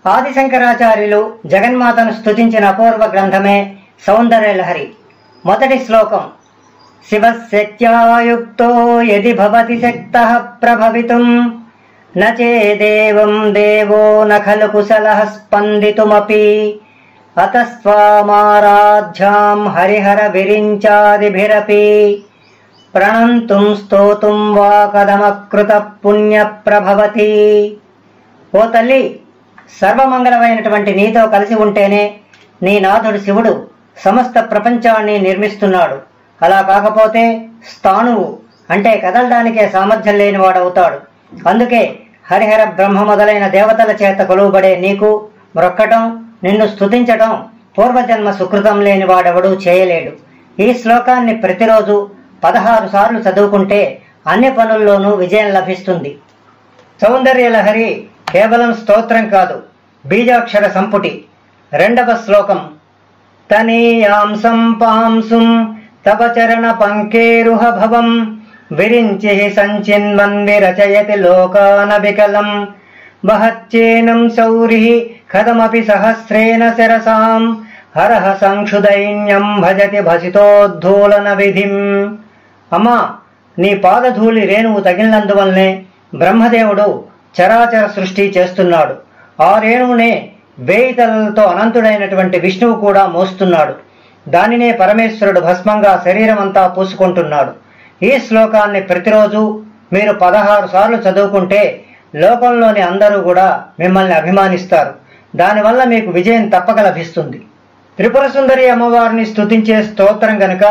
ఆదిశంకరాచార్యులు జగన్మాతను స్తుతించిన అపూర్వ గ్రంథమే సౌందర్యలహరి. మొదటి శ్లోకం: శివశక్త్యాయుక్తో యది భవతి శక్తః ప్రభవితుం న చేదేవం దేవో న ఖలు కుశలః స్పందితుమపి అతస్త్వామారాధ్యాం హరిహర విరించాదిభిరపి ప్రణంతుం స్తోతుం వా కథమకృత పుణ్య ప్రభవతి. ఓ తల్లి, సర్వమంగళమైనటువంటి నీతో కలిసి ఉంటేనే నీ నాథుడు శివుడు సమస్త ప్రపంచాన్ని నిర్మిస్తున్నాడు. అలా కాకపోతే స్థాణువు అంటే కదలడానికే సామర్థ్యం లేనివాడవుతాడు. అందుకే హరిహర బ్రహ్మ మొదలైన దేవతల చేత కొలువబడే నీకు మ్రొక్కటం, నిన్ను స్తుతించటం పూర్వజన్మ సుకృతం లేని వాడెవడూ చేయలేడు. ఈ శ్లోకాన్ని ప్రతిరోజు 16 సార్లు చదువుకుంటే అన్ని పనుల్లోనూ విజయం లభిస్తుంది. సౌందర్యలహరి కేవలం స్తోత్రం కాదు, బీజాక్షర సంపుటి. రెండవ శ్లోకం: తనీయాంసం పాంసుం తవ చరణ పంకేరుహ భవం విరించి సంచిన్వన్ విరచయతి లోకాన వికలం వహచ్చేనం శౌరి కథమపి సహస్రేణ శరసాం హరహ సంక్షుదైన్యం భజతి భసితోద్ధూలన విధిం. అమ్మా, నీ పాదధూళి రేణువు తగిలినందువల్లనే బ్రహ్మదేవుడు చరాచర సృష్టి చేస్తున్నాడు. ఆ రేణువునే 1000 తలలతో అనంతుడైనటువంటి విష్ణువు కూడా మోస్తున్నాడు. దానినే పరమేశ్వరుడు భస్మంగా శరీరమంతా పూసుకుంటున్నాడు. ఈ శ్లోకాన్ని ప్రతిరోజు మీరు 16 సార్లు చదువుకుంటే లోకంలోని అందరూ కూడా మిమ్మల్ని అభిమానిస్తారు. దానివల్ల మీకు విజయం తప్పక లభిస్తుంది. త్రిపుర సుందరి అమ్మవారిని స్తుతించే స్తోత్రం గనుక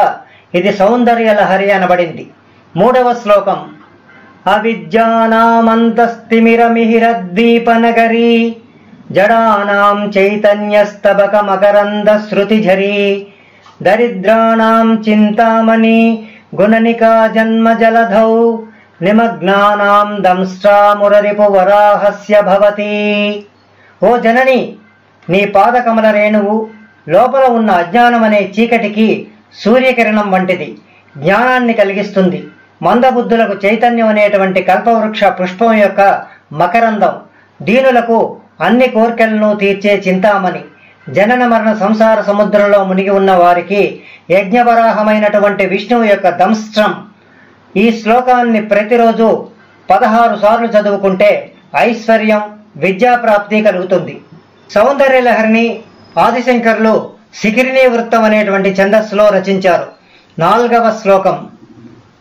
ఇది సౌందర్యలహరి అనబడింది. మూడవ శ్లోకం: అవిద్యానామంతస్తిమిరమిహిరద్వీపనగరీ జడానాం చైతన్యస్తబక మకరంద శృతిఝరీ దరిద్రాణాం చింతామణి గుణనికా జన్మ జలధౌ నిమగ్నానాం దంష్ట్రామురరిపు వరాహస్య భవతి. ఓ జనని, నీ పాదకమల రేణువు లోపల ఉన్న అజ్ఞానమనే చీకటికి సూర్యకిరణం వంటిది. జ్ఞానాన్ని కలిగిస్తుంది. మందబుద్ధులకు చైతన్యం అనేటువంటి కల్పవృక్ష పుష్పం యొక్క మకరందం. దీనులకు అన్ని కోర్కెలను తీర్చే చింతామణి. జనన మరణ సంసార సముద్రంలో మునిగి ఉన్న వారికి యజ్ఞవరాహమైనటువంటి విష్ణువు యొక్క దంష్ట్రం. ఈ శ్లోకాన్ని ప్రతిరోజు 16 సార్లు చదువుకుంటే ఐశ్వర్యం, విద్యాప్రాప్తి కలుగుతుంది. సౌందర్యలహరిని ఆదిశంకరులు శిఖిరిణీ వృత్తం అనేటువంటి ఛందస్సులో రచించారు. 4వ శ్లోకం: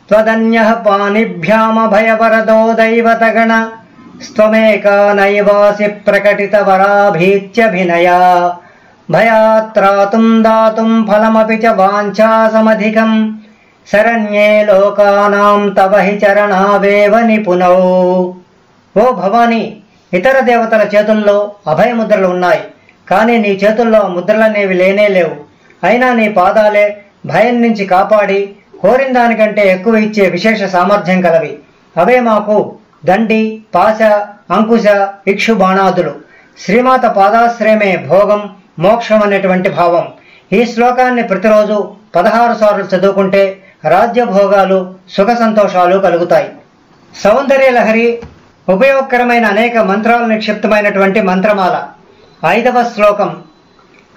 త్వదన్యః పాణిభ్యామభయవరదో దైవతగణ స్త్వమేకా నైవాసి ప్రకటిత వరాభీత్యభినయా భయాత్రాతుం దాతుం ఫలమపి చ వాంఛాసమధికం శరణ్యే లోకానాం తవ హి చరణావేవ నిపుణౌ. ఓ భవాని, ఇతర దేవతల చేతుల్లో అభయముద్రలు ఉన్నాయి, కానీ నీ చేతుల్లో ముద్రలనేవి లేనే లేవు. అయినా నీ పాదాలే భయం నుంచి కాపాడి కోరిన దానికంటే ఎక్కువ ఇచ్చే విశేష సామర్థ్యం కలవి. అవే మాకు దండి, పాశ, అంకుశ, ఇక్షు బాణాదులు. శ్రీమాత పాదాశ్రయమే భోగం, మోక్షం అనేటువంటి భావం. ఈ శ్లోకాన్ని ప్రతిరోజు 16 సార్లు చదువుకుంటే రాజ్యభోగాలు, సుఖ సంతోషాలు కలుగుతాయి. సౌందర్యలహరి ఉపయోగకరమైన అనేక మంత్రాలు నిక్షిప్తమైనటువంటి మంత్రమాల. 5వ శ్లోకం: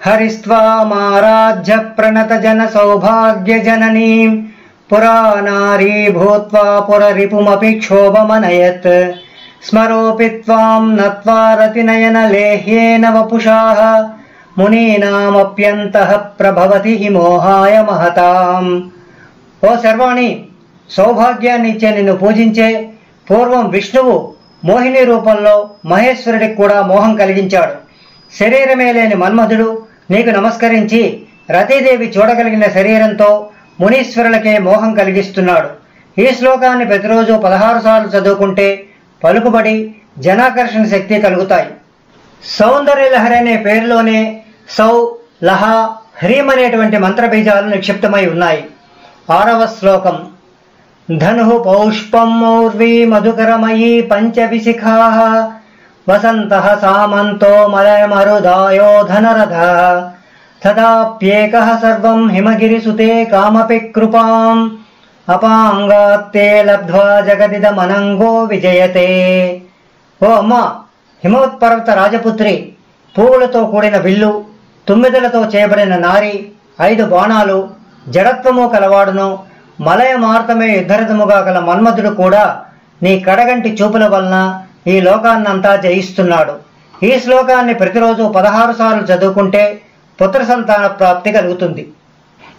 హరిస్త్వామారాధ్య ప్రణత జన సౌభాగ్య జననీం పురానారీ భూత్వా పురరిపుమపి క్షోభమనయత్ స్మరోపి త్వాం నత్వా రతినయన లేహ్యేన వపుషాః మునీనామప్యంతః ప్రభవతి హి మోహాయ మహతాం. ఓ శర్వాణి, సౌభాగ్యాన్ని ఇచ్చే నిన్ను పూజించే పూర్వం విష్ణువు మోహిని రూపంలో మహేశ్వరుడికి కూడా మోహం కలిగించాడు. శరీరమే లేని మన్మధుడు నీకు నమస్కరించి రతీదేవి చూడగలిగిన శరీరంతో మునీశ్వరులకే మోహం కలిగిస్తున్నాడు. ఈ శ్లోకాన్ని ప్రతిరోజు 16 సార్లు చదువుకుంటే పలుకుబడి, జనాకర్షణ శక్తి కలుగుతాయి. సౌందర్యలహరి అనే పేరులోనే సౌ, లహ, హ్రీం అనేటువంటి మంత్రబీజాలు నిక్షిప్తమై ఉన్నాయి. 6వ శ్లోకం: ధను పౌష్పం మౌర్వీ మధుకరమయీ పంచవిశిఖాః వసంతః సామంతో మలయమరుదాయో ధనరథ తదాప్యేకః సర్వం హిమగిరిసుతే కామపి కృపాం అపాంగాత్తే లబ్ధ్వా జగదిదమనంగో విజయతే. ఓ అమ్మా, హిమవత్పర్వత రాజపుత్రి, పువ్వులతో కూడిన విల్లు, తుమ్మిదలతో చేయబడిన నారి, 5 బాణాలు, జడత్వము కలవాడును, మలయ మార్తమే యుద్ధరథముగా గల మన్మధుడు కూడా నీ కడగంటి చూపుల వలన ఈ లోకాన్నంతా జయిస్తున్నాడు. ఈ శ్లోకాన్ని ప్రతిరోజు 16 సార్లు చదువుకుంటే పుత్ర సంతాన ప్రాప్తి కలుగుతుంది.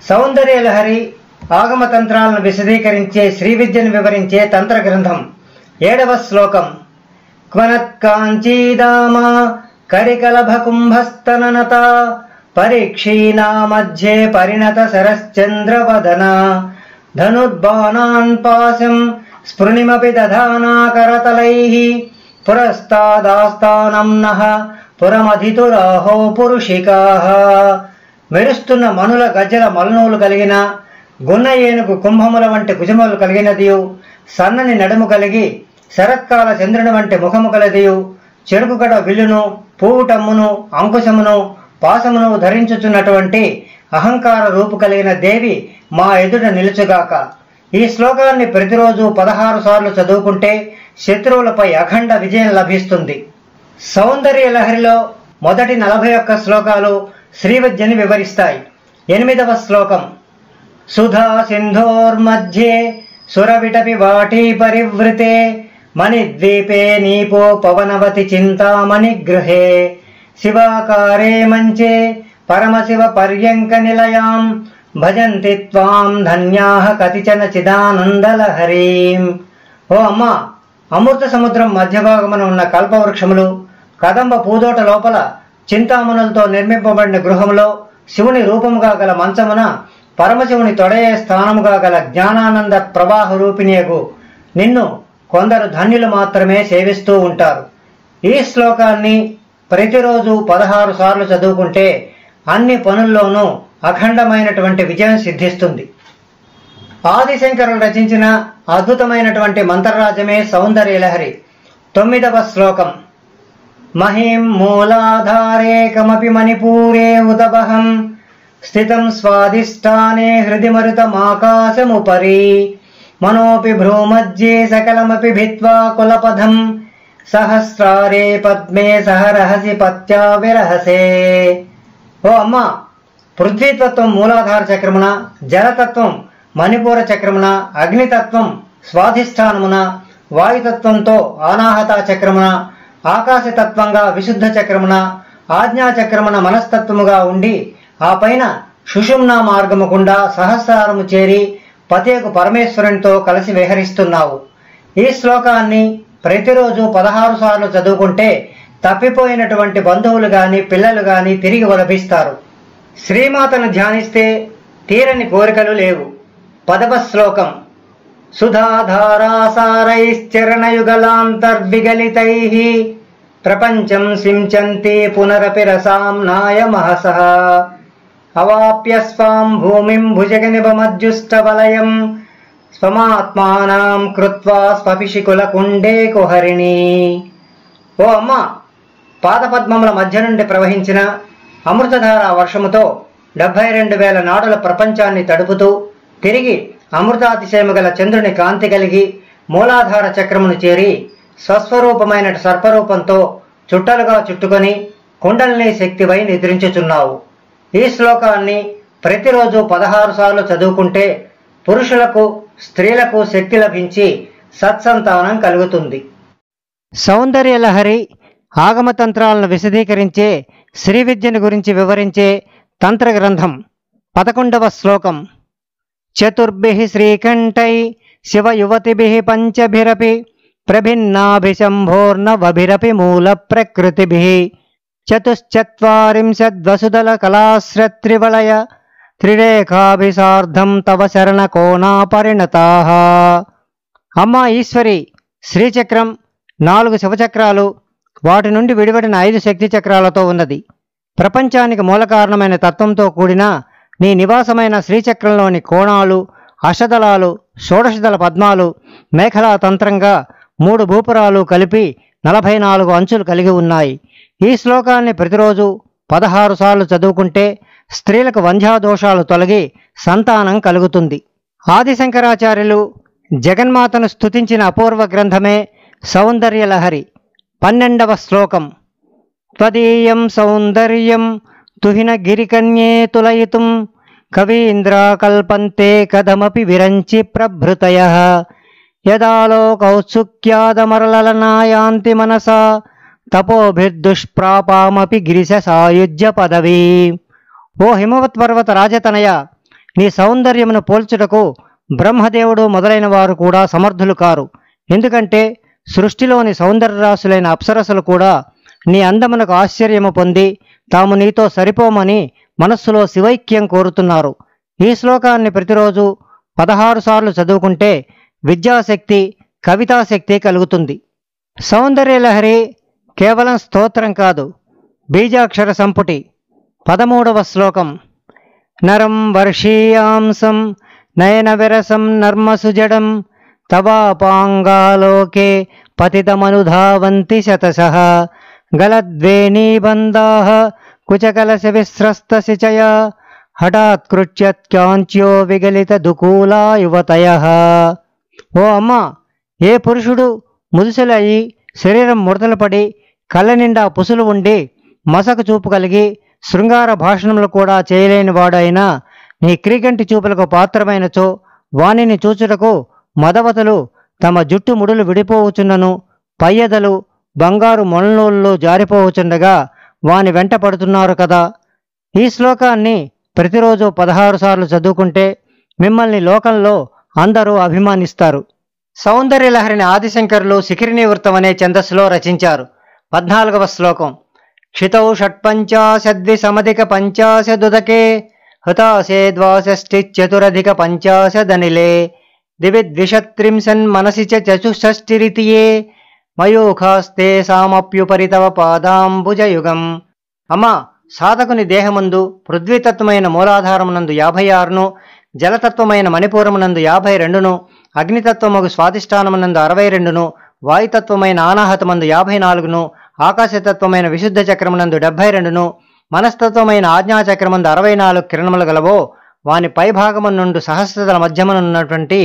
సౌందర్యలహరి ఆగమ తంత్రాలను విశదీకరించే శ్రీ విద్యను వివరించే తంత్ర గ్రంథం. 7వ శ్లోకం. క్వనత్కాంచీదామ కరికలభకుంభస్తననత పరీక్షీణా మధ్యే పరిణత శరశ్చంద్రవదన ధనుర్బాణాన్ పాశం స్ఫృణిమపి దధానా కరతలైః పురస్తాదాస్తానం నః పురమధితురాహో పురుషికాః. మెరుస్తున్న మనుల గజ్జల మలనూలు కలిగిన గున్న ఏనుగు కుంభముల వంటి కుజములు కలిగినదియు, సన్నని నడుము కలిగి శరత్కాల చంద్రుని వంటి ముఖము కలదియు, చెరుకుగడ విల్లును, పూటమ్మును, అంకుశమును, పాశమును ధరించుచున్నటువంటి అహంకార రూపు కలిగిన దేవి మా ఎదుట నిలుచుగాక. ఈ శ్లోకాన్ని ప్రతిరోజు 16 సార్లు చదువుకుంటే శత్రువులపై అఖండ విజయం లభిస్తుంది. సౌందర్య లహరిలో మొదటి 41 శ్లోకాలు శ్రీ విద్యని వివరిస్తాయి. 8వ శ్లోకం. సుధా సింధోర్మధ్యే సురవిటపి వాటీ పరివృతే మణిద్వీపే నీపో పవనవతి చింతామణి గృహే శివాకారే మంచే పరమశివ పర్యంక నిలయాం భజంతి త్వాం ధన్యాః కతిచన చిదానందలహరీం. ఓ అమ్మ, అమృత సముద్రం మధ్యభాగమున ఉన్న కల్పవృక్షములు, కదంబ పూదోట లోపల చింతామణులతో నిర్మింపబడిన గృహంలో శివుని రూపముగా గల మంచమున పరమశివుని తొడయే స్థానముగా గల జ్ఞానానంద ప్రవాహ రూపిణియగు నిన్ను కొందరు ధన్యులు మాత్రమే సేవిస్తూ ఉంటారు. ఈ శ్లోకాన్ని ప్రతిరోజు 16 సార్లు చదువుకుంటే అన్ని పనుల్లోనూ అఖండమైనటువంటి విజయం సిద్ధిస్తుంది. ఆదిశంకరులు రచించిన అద్భుతమైనటువంటి మంత్రరాజ్యమే సౌందర్యలహరి. 9వ శ్లోకం. మహిం మూలాధారే కమపి మణిపూరే ఉతబహం స్థితం స్వాదిష్టానే హృది మరుతమాకాశముపరి మనోపి భ్రూమధ్యే సకలమపి భిత్వా కులపథం సహస్రారే పద్మే సహరహసి పత్యా విరహసే. ఓ అమ్మ, పృథ్వీతత్వం మూలాధార చక్రమున, జలతత్వం మణిపూర చక్రమున, అగ్నితత్వం స్వాధిష్టానమున, వాయుతత్వంతో ఆనాహత చక్రమున, ఆకాశతత్వంగా విశుద్ధ చక్రమున, ఆజ్ఞాచక్రమున మనస్తత్వముగా ఉండి ఆ పైన సుషుమ్నా మార్గము గుండా సహస్రారము చేరి పతియకు పరమేశ్వరునితో కలిసి విహరిస్తున్నావు. ఈ శ్లోకాన్ని ప్రతిరోజు 16 సార్లు చదువుకుంటే తప్పిపోయినటువంటి బంధువులు గాని పిల్లలు గాని తిరిగి లభిస్తారు. శ్రీమాతను ధ్యానిస్తే తీరని కోరికలు లేవు. 10వ శ్లోకం. సుధాధారాసారైశ్చరణయుగలాంతర్విగలితైః ప్రపంచం సించంతి పునరపి రసాంనాయ మహసః అవాప్య స్వాం భూమిం భుజగనిభమజ్జుష్టవలయం స్వమాత్మానాం కృత్వా స్వపిషికుల కుండే కుహరిణి. ఓ అమ్మ, పాదపద్మముల మధ్య నుండి ప్రవహించిన అమృతధార వర్షముతో 72,000 నాడుల ప్రపంచాన్ని తడుపుతూ తిరిగి అమృతాతిశయము గల చంద్రుని కాంతి కలిగి మూలాధార చక్రమును చేరి స్వస్వరూపమైన సర్పరూపంతో చుట్టలుగా చుట్టుకొని కుండలిని శక్తివై నిద్రించుచున్నావు. ఈ శ్లోకాన్ని ప్రతిరోజు 16 సార్లు చదువుకుంటే పురుషులకు స్త్రీలకు శక్తి లభించి సత్సంతానం కలుగుతుంది. సౌందర్యలహరి ఆగమతంత్రాలను విశదీకరించే శ్రీ విద్యను గురించి వివరించే తంత్ర గ్రంథం. 11వ శ్లోకం. చతుర్భిః శ్రీకంఠై శివయువతిభిః పంచభిరపి ప్రభిన్నాభిశంభోర్నవభిరపి మూల ప్రకృతిభిః చతుశ్చత్వారింశద్వసుదల కళాశ్రత్రివలయ త్రిరేఖాభిసార్ధం తవ శరణ కోణా పరిణతాః. అమ్మా ఈశ్వరి, శ్రీచక్రం 4 శివచక్రాలు, వాటి నుండి విడివడిన 5 శక్తి చక్రాలతో ఉన్నది. ప్రపంచానికి మూల కారణమైన తత్వంతో కూడిన నీ నివాసమైన శ్రీచక్రంలోని కోణాలు, అష్టదళాలు, షోడశదళ పద్మాలు మేఖలా తంత్రంగా 3 భూపురాలు కలిపి 44 అంచులు కలిగి ఉన్నాయి. ఈ శ్లోకాన్ని ప్రతిరోజు 16 సార్లు చదువుకుంటే స్త్రీలకు వంధ్యాదోషాలు తొలగి సంతానం కలుగుతుంది. ఆదిశంకరాచార్యులు జగన్మాతను స్తుతించిన అపూర్వ గ్రంథమే సౌందర్యలహరి. 12వ శ్లోకం. త్వదీయం సౌందర్యం తుహిన గిరికన్యే తులయితుం కవీంద్రా కల్పంతే కథమపి విరంచి ప్రభృతయః యదాలోకౌత్సుక్యాదమరలనాయాంతి మనసా తపోభిర్దుష్ప్రాపామపి గిరిశ సాయుజ్య పదవీ. ఓ హిమవత్ పర్వత రాజతనయ, నీ సౌందర్యమును పోల్చుటకు బ్రహ్మదేవుడు మొదలైన వారు కూడా సమర్థులు కారు. ఎందుకంటే సృష్టిలోని సౌందర్యరాశులైన అప్సరసలు కూడా నీ అందమునకు ఆశ్చర్యము పొంది తాము నీతో సరిపోమని మనస్సులో శివైక్యం కోరుతున్నారు. ఈ శ్లోకాన్ని ప్రతిరోజు 16 సార్లు చదువుకుంటే విద్యాశక్తి, కవితాశక్తి కలుగుతుంది. సౌందర్యలహరి కేవలం స్తోత్రం కాదు, బీజాక్షర సంపుటి. 13వ శ్లోకం. నరం వర్షీయాంసం నయన విరసం నర్మసుజడం తవాపాంగాలోకే పతితమనుధావంతి శతశః గలద్వేణీబంధాః కుచకలశ విస్రస్తశిచయ హఠాత్కృత్యత్కాంచ్యో విగలిత దుకూలా యువతయః. ఓ అమ్మ, ఏ పురుషుడు ముదుసలి అయి శరీరం ముడతలు పడి కళ్ళ నిండా పుసులు ఉండి మసక చూపు కలిగి శృంగార భాషణములు కూడా చేయలేని వాడైనా నీ క్రీగంటి చూపులకు పాత్రమైనచో వానిని చూచుటకు మదవతలు తమ జుట్టు ముడులు విడిపోవచున్నను పయ్యదలు బంగారు మొలనూల్లో జారిపోవచుండగా వాని వెంట పడుతున్నారు కదా. ఈ శ్లోకాన్ని ప్రతిరోజు 16 సార్లు చదువుకుంటే మిమ్మల్ని లోకంలో అందరూ అభిమానిస్తారు. సౌందర్యలహరిని ఆదిశంకరులు శిఖరిణీ వృత్తం అనే ఛందస్సులో రచించారు. 14వ శ్లోకం. క్షితౌ షట్పంచాశద్విసమధిక పంచాశదుదకే హృతాసే ద్వాషష్టిచతురధిక పంచాశదనిలే దివిద్విషత్రింశన్ మనసి చతుషష్టిరితియే మయూఖాస్తే సామప్యుపరి తవ పాదాంబుజయుగం. అమ్మా, సాధకుని దేహమందు పృథ్వీతత్వమైన మూలాధారమునందు 56ను, జలతత్వమైన మణిపూరమునందు 52ను, అగ్నితత్వముగు స్వాధిష్టానమునందు 62ను, వాయుతత్వమైన ఆనాహతమందు 54ను, ఆకాశతత్వమైన విశుద్ధ చక్రమునందు 72ను, మనస్తత్వమైన ఆజ్ఞాచక్రమందు 64 కిరణములు గలవో వాని పైభాగము నుండి సహస్రదల మధ్యమునున్నటువంటి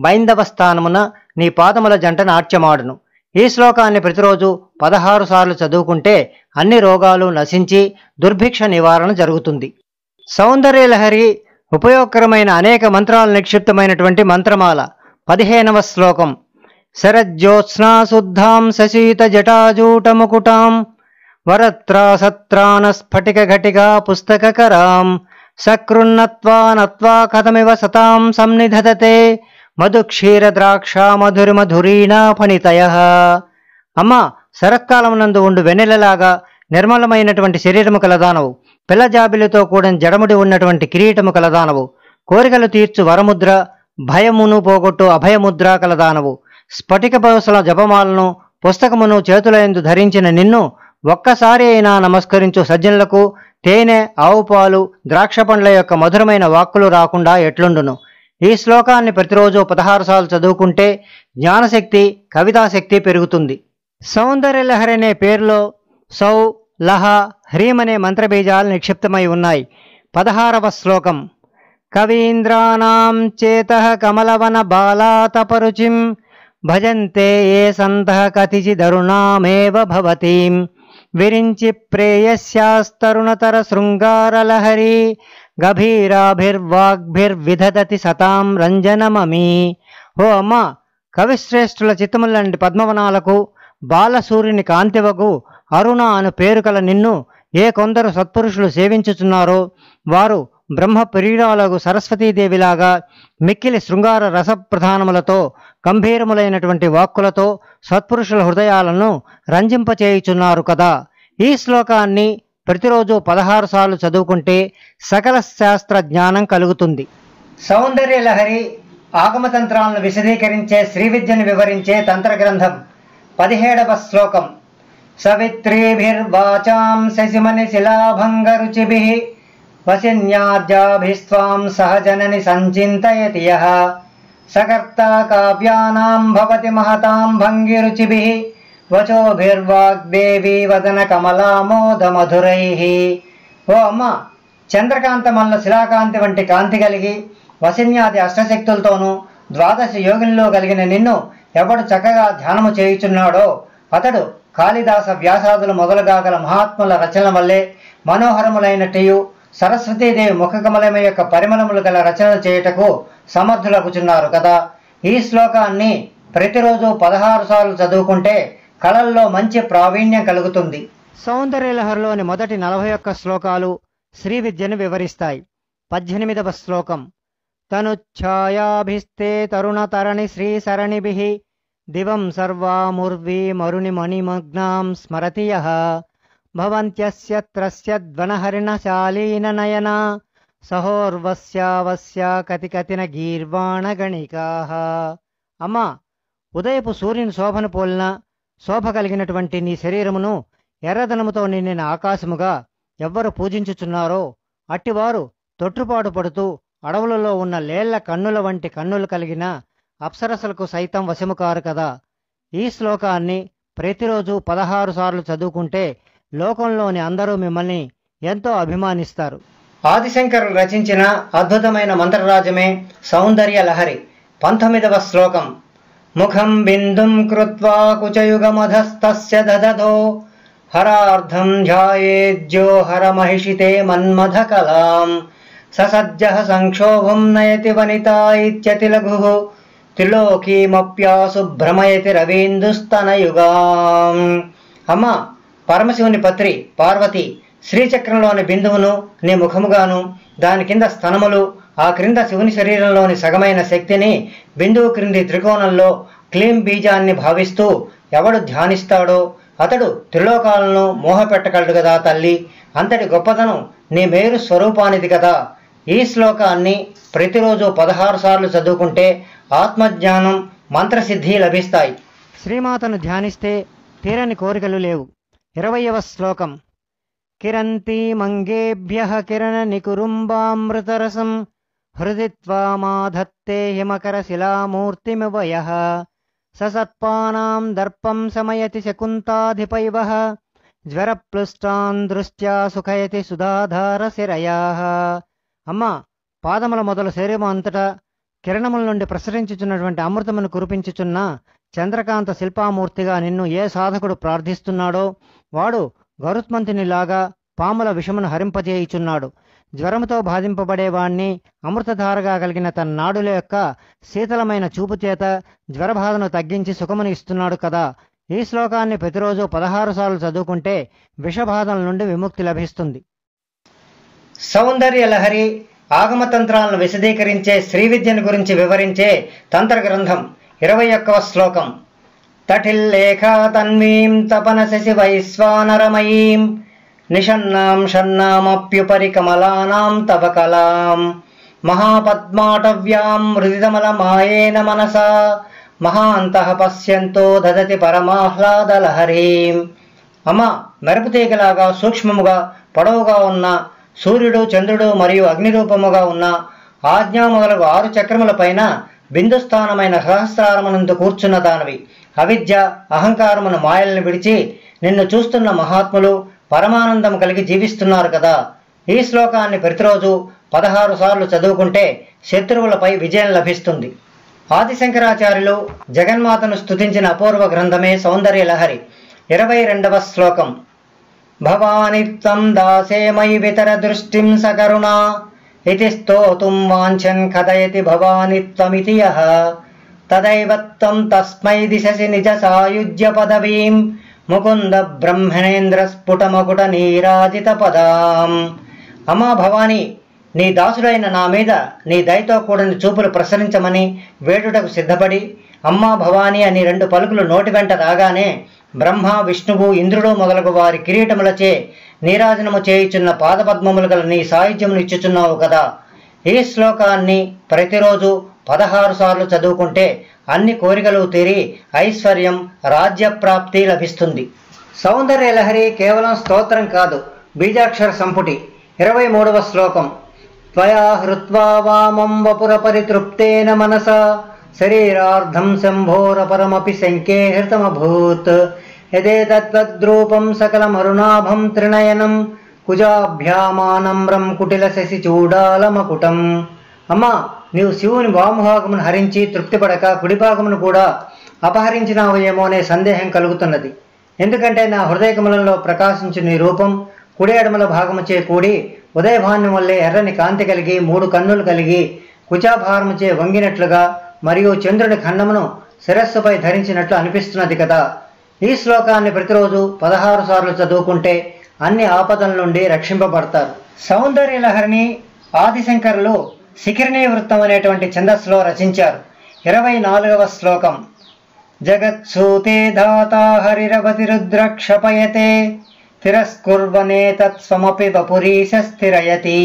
బైందవ స్థానమున నీ పాదముల జంట నాట్యమాడును. ఈ శ్లోకాన్ని ప్రతిరోజు 16 సార్లు చదువుకుంటే అన్ని రోగాలు నశించి దుర్భిక్ష నివారణ జరుగుతుంది. సౌందర్యలహరి ఉపయోగకరమైన అనేక మంత్రాలు నిక్షిప్తమైనటువంటి మంత్రమాల. 15వ శ్లోకం. శరజ్యోత్స్నా శుద్ధాం శశీత జటాజూటముకుటాం వరత్రాసత్రాన స్ఫటిక ఘటికా పుస్తకకరాం సకృన్నత్వా నత్వా కథమివ సతాం సంనిధదతే మధుక్షీర ద్రాక్ష మధురిమధురీణా ఫణితయః. అమ్మా, శరత్కాలమునందు ఉండు వెన్నెలలాగా నిర్మలమైనటువంటి శరీరము కలదానవు, పిల్లజాబిలితో కూడిన జడముడి ఉన్నటువంటి కిరీటము కలదానవు, కోరికలు తీర్చు వరముద్ర, భయమును పోగొట్టు అభయముద్ర కలదానవు, స్ఫటిక పౌసల జపమాలను పుస్తకమును చేతులయందు ధరించిన నిన్ను ఒక్కసారి అయినా నమస్కరించు సజ్జనులకు తేనె, ఆవు పాలు, ద్రాక్ష పండ్ల యొక్క మధురమైన వాక్కులు రాకుండా ఎట్లుండును. ఈ శ్లోకాన్ని ప్రతిరోజు 16 సార్లు చదువుకుంటే జ్ఞానశక్తి, కవితాశక్తి పెరుగుతుంది. సౌందర్యలహరి అనే పేరులో సౌ, లహ, హ్రీం అనే మంత్రబీజాలు నిక్షిప్తమై ఉన్నాయి. 16వ శ్లోకం. కవీంద్రాణాం చేతః కమలవన బాలాతపరుచిం భజంతే ఏ సంతః కతిచిదరుణామేవ భవతీం విరించి ప్రేయస్యాస్తరుణతర శృంగారలహరి గభీరాభిర్వాగ్భిర్విధదతి సతాం రంజనమమి. ఓ అమ్మ, కవిశ్రేష్ఠుల చిత్తములంటి పద్మవనాలకు బాలసూర్యుని కాంతివగు అరుణ అను పేరు కల నిన్ను ఏ కొందరు సత్పురుషులు సేవించుచున్నారో వారు బ్రహ్మప్రియురాలగు సరస్వతీదేవిలాగా మిక్కిలి శృంగార రసప్రధానములతో గంభీరములైనటువంటి వాక్కులతో సత్పురుషుల హృదయాలను రంజింపచేయుచున్నారు కదా. ఈ శ్లోకాన్ని ప్రతిరోజు 16 సార్లు చదువుకుంటే సకల శాస్త్ర జ్ఞానం కలుగుతుంది. సౌందర్యలహరి ఆగమతంత్రాలను విశదీకరించే శ్రీవిద్యను వివరించే తంత్రగ్రంథం. 17వ శ్లోకం. సవిత్రీభిర్వాచాం శశిమని శిలాభంగరుచిభిః వసిన్యాద్యాభిస్త్వాం సహజనని సంచింతయతి యః సకర్తా కావ్యానాం భవతి మహతాం భంగిరుచిభిః వచోభిర్వాగ్దేవీ వదన కమలామోదమధురైః. ఓ అమ్మ, చంద్రకాంతమల్ల శిలాకాంతి వంటి కాంతి కలిగి వసిన్యాది అష్టశక్తులతోనూ 12 యోగుల్లో కలిగిన నిన్ను ఎవడు చక్కగా ధ్యానము చేయుచున్నాడో అతడు కాళిదాస వ్యాసాదులు మొదలుగా గల మహాత్ముల రచనల వల్లే మనోహరములైనట్టు సరస్వతీదేవి ముఖకమలమ యొక్క పరిమళములు గల రచనలు చేయుటకు సమర్థులగుచున్నారు కదా. ఈ శ్లోకాన్ని ప్రతిరోజు 16 సార్లు చదువుకుంటే కళల్లో మంచి ప్రావీణ్యం కలుగుతుంది. సౌందర్యలహరిలోని మొదటి 41 శ్లోకాలు శ్రీ విద్యను వివరిస్తాయి. 18వ శ్లోకం తనుఛాయాభిస్తే తరుణతరణి శ్రీసరణిభిః దివం సర్వాముర్వీ మరుని మణిమగ్నాం స్మరతి యః భవంత్యస్య త్రస్యద్వనహరిణశాలీన నయన సహోర్వస్యావస్య కతికతిన గీర్వాణగణికాః. అమ్మా, ఉదయపు సూర్యుని శోభను పోలిన శోభ కలిగినటువంటి నీ శరీరమును ఎర్రదనముతో నిండిన ఆకాశముగా ఎవ్వరు పూజించుచున్నారో అట్టివారు తొట్టుపాటు పడుతూ అడవులలో ఉన్న లేళ్ల కన్నుల వంటి కన్నులు కలిగిన అప్సరసలకు సైతం వశముకారు కదా. ఈ శ్లోకాన్ని ప్రతిరోజు 16 సార్లు చదువుకుంటే లోకంలోని అందరూ మిమ్మల్ని ఎంతో అభిమానిస్తారు. ఆదిశంకరులు రచించిన అద్భుతమైన మంత్రరాజమే సౌందర్య లహరి. 19వ శ్లోకం ముఖం బిందుం కృత్వా కుచయుగమధస్తస్య దదదో హరార్ధం ధ్యాయేజ్జో హరమహిషితే మన్మథ కలాం ససజ్జః సంక్షోభం నయతి వనితా ఇత్యతి లఘుః త్రిలోకీమప్యాసు భ్రమయతి రవీందుస్తనయుగాం. అమ్మ, పరమశివుని పత్రి పార్వతి శ్రీచక్రంలోని బిందువును నీ ముఖముగాను, దాని కింద స్తనములు, ఆ క్రింద శివుని శరీరంలోని సగమైన శక్తిని బిందువు క్రింది త్రికోణంలో క్లీం బీజాన్ని భావిస్తూ ఎవడు ధ్యానిస్తాడో అతడు త్రిలోకాలను మోహపెట్టగలడు కదా తల్లి. అంతటి గొప్పతనం నీ మేరు స్వరూపానిది కదా. ఈ శ్లోకాన్ని ప్రతిరోజు 16 సార్లు చదువుకుంటే ఆత్మజ్ఞానం మంత్రసిద్ధి లభిస్తాయి. శ్రీమాతను ధ్యానిస్తే తీరని కోరికలు లేవు. 20వ శ్లోకం కిరంతి మంగేభ్యః కిరణ నికురుంబామృతరసం హృది త్వామాధత్తే హిమకర శిలామూర్తిమివ యః ససత్పానాం దర్పం శమయతి శకుంతాధిపైవః జ్వరప్లుష్టాన్ దృష్ట్యా సుఖయతి సుధాధార శిరయాః. అమ్మా, పాదముల మొదలు శరీరం అంతటా కిరణముల నుండి ప్రసరించుచున్నటువంటి అమృతమును కురిపించుచున్న చంద్రకాంత శిల్పామూర్తిగా నిన్ను ఏ సాధకుడు ప్రార్థిస్తున్నాడో వాడు గరుత్మంతునిలాగా పాముల విషమును హరింపజేయుచున్నాడు. జ్వరముతో బాధింపబడేవాణ్ణి అమృతధారగా కలిగిన తన నాడుల యొక్క శీతలమైన చూపు చేత జ్వరబాధను తగ్గించి సుఖమును ఇస్తున్నాడు కదా. ఈ శ్లోకాన్ని ప్రతిరోజు 16 సార్లు చదువుకుంటే విషబాధల నుండి విముక్తి లభిస్తుంది. సౌందర్య లహరి ఆగమతంత్రాలను విశదీకరించే శ్రీ విద్యను గురించి వివరించే తంత్ర గ్రంథం. 21వ శ్లోకం తటిల్లేఖా తన్వీం తపన శశి వైశ్వానరమయీం నిషన్నాం షన్నామప్యుపరి కమలానాం తవ కలాం మహాపద్మాటవ్యాం హృదితమలమాయేన మనసా మహాంతః పశ్యంతో దదతి పరమాహ్లాదలహరీం. అమ్మ, మెరుపుతీగలాగా సూక్ష్మముగా పొడవుగా ఉన్న సూర్యుడు, చంద్రుడు మరియు అగ్నిరూపముగా ఉన్న ఆజ్ఞా మొదలగు 6 చక్రముల పైన బిందుస్థానమైన సహస్రారమునందు కూర్చున్న దానివి. అవిద్య అహంకారమును మాయలను విడిచి నిన్ను చూస్తున్న మహాత్ములు పరమానందం కలిగి జీవిస్తున్నారు కదా. ఈ శ్లోకాన్ని ప్రతిరోజు 16 సార్లు చదువుకుంటే శత్రువులపై విజయం లభిస్తుంది. ఆదిశంకరాచార్యులు జగన్మాతను స్తుతించిన అపూర్వ గ్రంథమే సౌందర్య లహరి. 22వ శ్లోకం భవాని త్వం దాసే మయి వితర దృష్టిం సకరుణా ఇతి స్తోతుం వాంఛన్ కథయతి భవాని త్వమితి యః తదైవ త్వం తస్మై దిశసి నిజ సాయుజ్య పదవీం ముకుంద బ్రహ్మణేంద్ర స్ఫుటమకుట నీరాజిత పదాం. అమ్మా భవాని, నీ దాసుడైన నా మీద నీ దయతో కూడని చూపులు ప్రసరించమని వేడుటకు సిద్ధపడి అమ్మా భవాని అని 2 పలుకులు నోటి వెంట రాగానే బ్రహ్మ, విష్ణువు, ఇంద్రుడు మొదలగు వారి కిరీటములచే నీరాజనము చేయుచున్న పాదపద్మములు గల నీ సాయుధ్యమును ఇచ్చుచున్నావు కదా. ఈ శ్లోకాన్ని ప్రతిరోజు 16 సార్లు చదువుకుంటే అన్ని కోరికలు తీరి ఐశ్వర్యం, రాజ్యప్రాప్తి లభిస్తుంది. సౌందర్య లహరి కేవలం స్తోత్రం కాదు, బీజాక్షర సంపుటి. 23వ శ్లోకం త్వయా హృత్వా వామం వపుర పరితృప్తేన మనసా శరీరార్ధం శంభోరపరమపి శంకే హృతమభూత్ యదేతద్రూపం సకలమరుణాభం త్రినయనం కుజాభ్యామానమ్రం కుటిల శశి చూడాలమకుటం. అమ్మా, నీవు శివుని వామభాగమును హరించి తృప్తిపడక కుడిభాగమును కూడా అపహరించినావు ఏమో అనే సందేహం కలుగుతున్నది. ఎందుకంటే నా హృదయకమలంలో ప్రకాశించు నీ రూపం కుడి ఎడమల భాగముచే కూడి ఉదయభాన్యం వల్లే ఎర్రని కాంతి కలిగి 3 కన్నులు కలిగి కుచాభారముచే వంగినట్లుగా మరియు చంద్రుని ఖండమును శిరస్సుపై ధరించినట్లు అనిపిస్తున్నది కదా. ఈ శ్లోకాన్ని ప్రతిరోజు 16 సార్లు చదువుకుంటే అన్ని ఆపదల నుండి రక్షింపబడతారు. సౌందర్య లహరిని ఆదిశంకరులు శిఖరిణీ వృత్తం అనేటువంటి ఛందస్సులో రచించారు. 24వ శ్లోకం. జగత్సూతే దాతా హరిరవతి రుద్రక్షపయతే తిరస్కుర్వనే తత్స్వమపి వపురీశ స్థిరయతి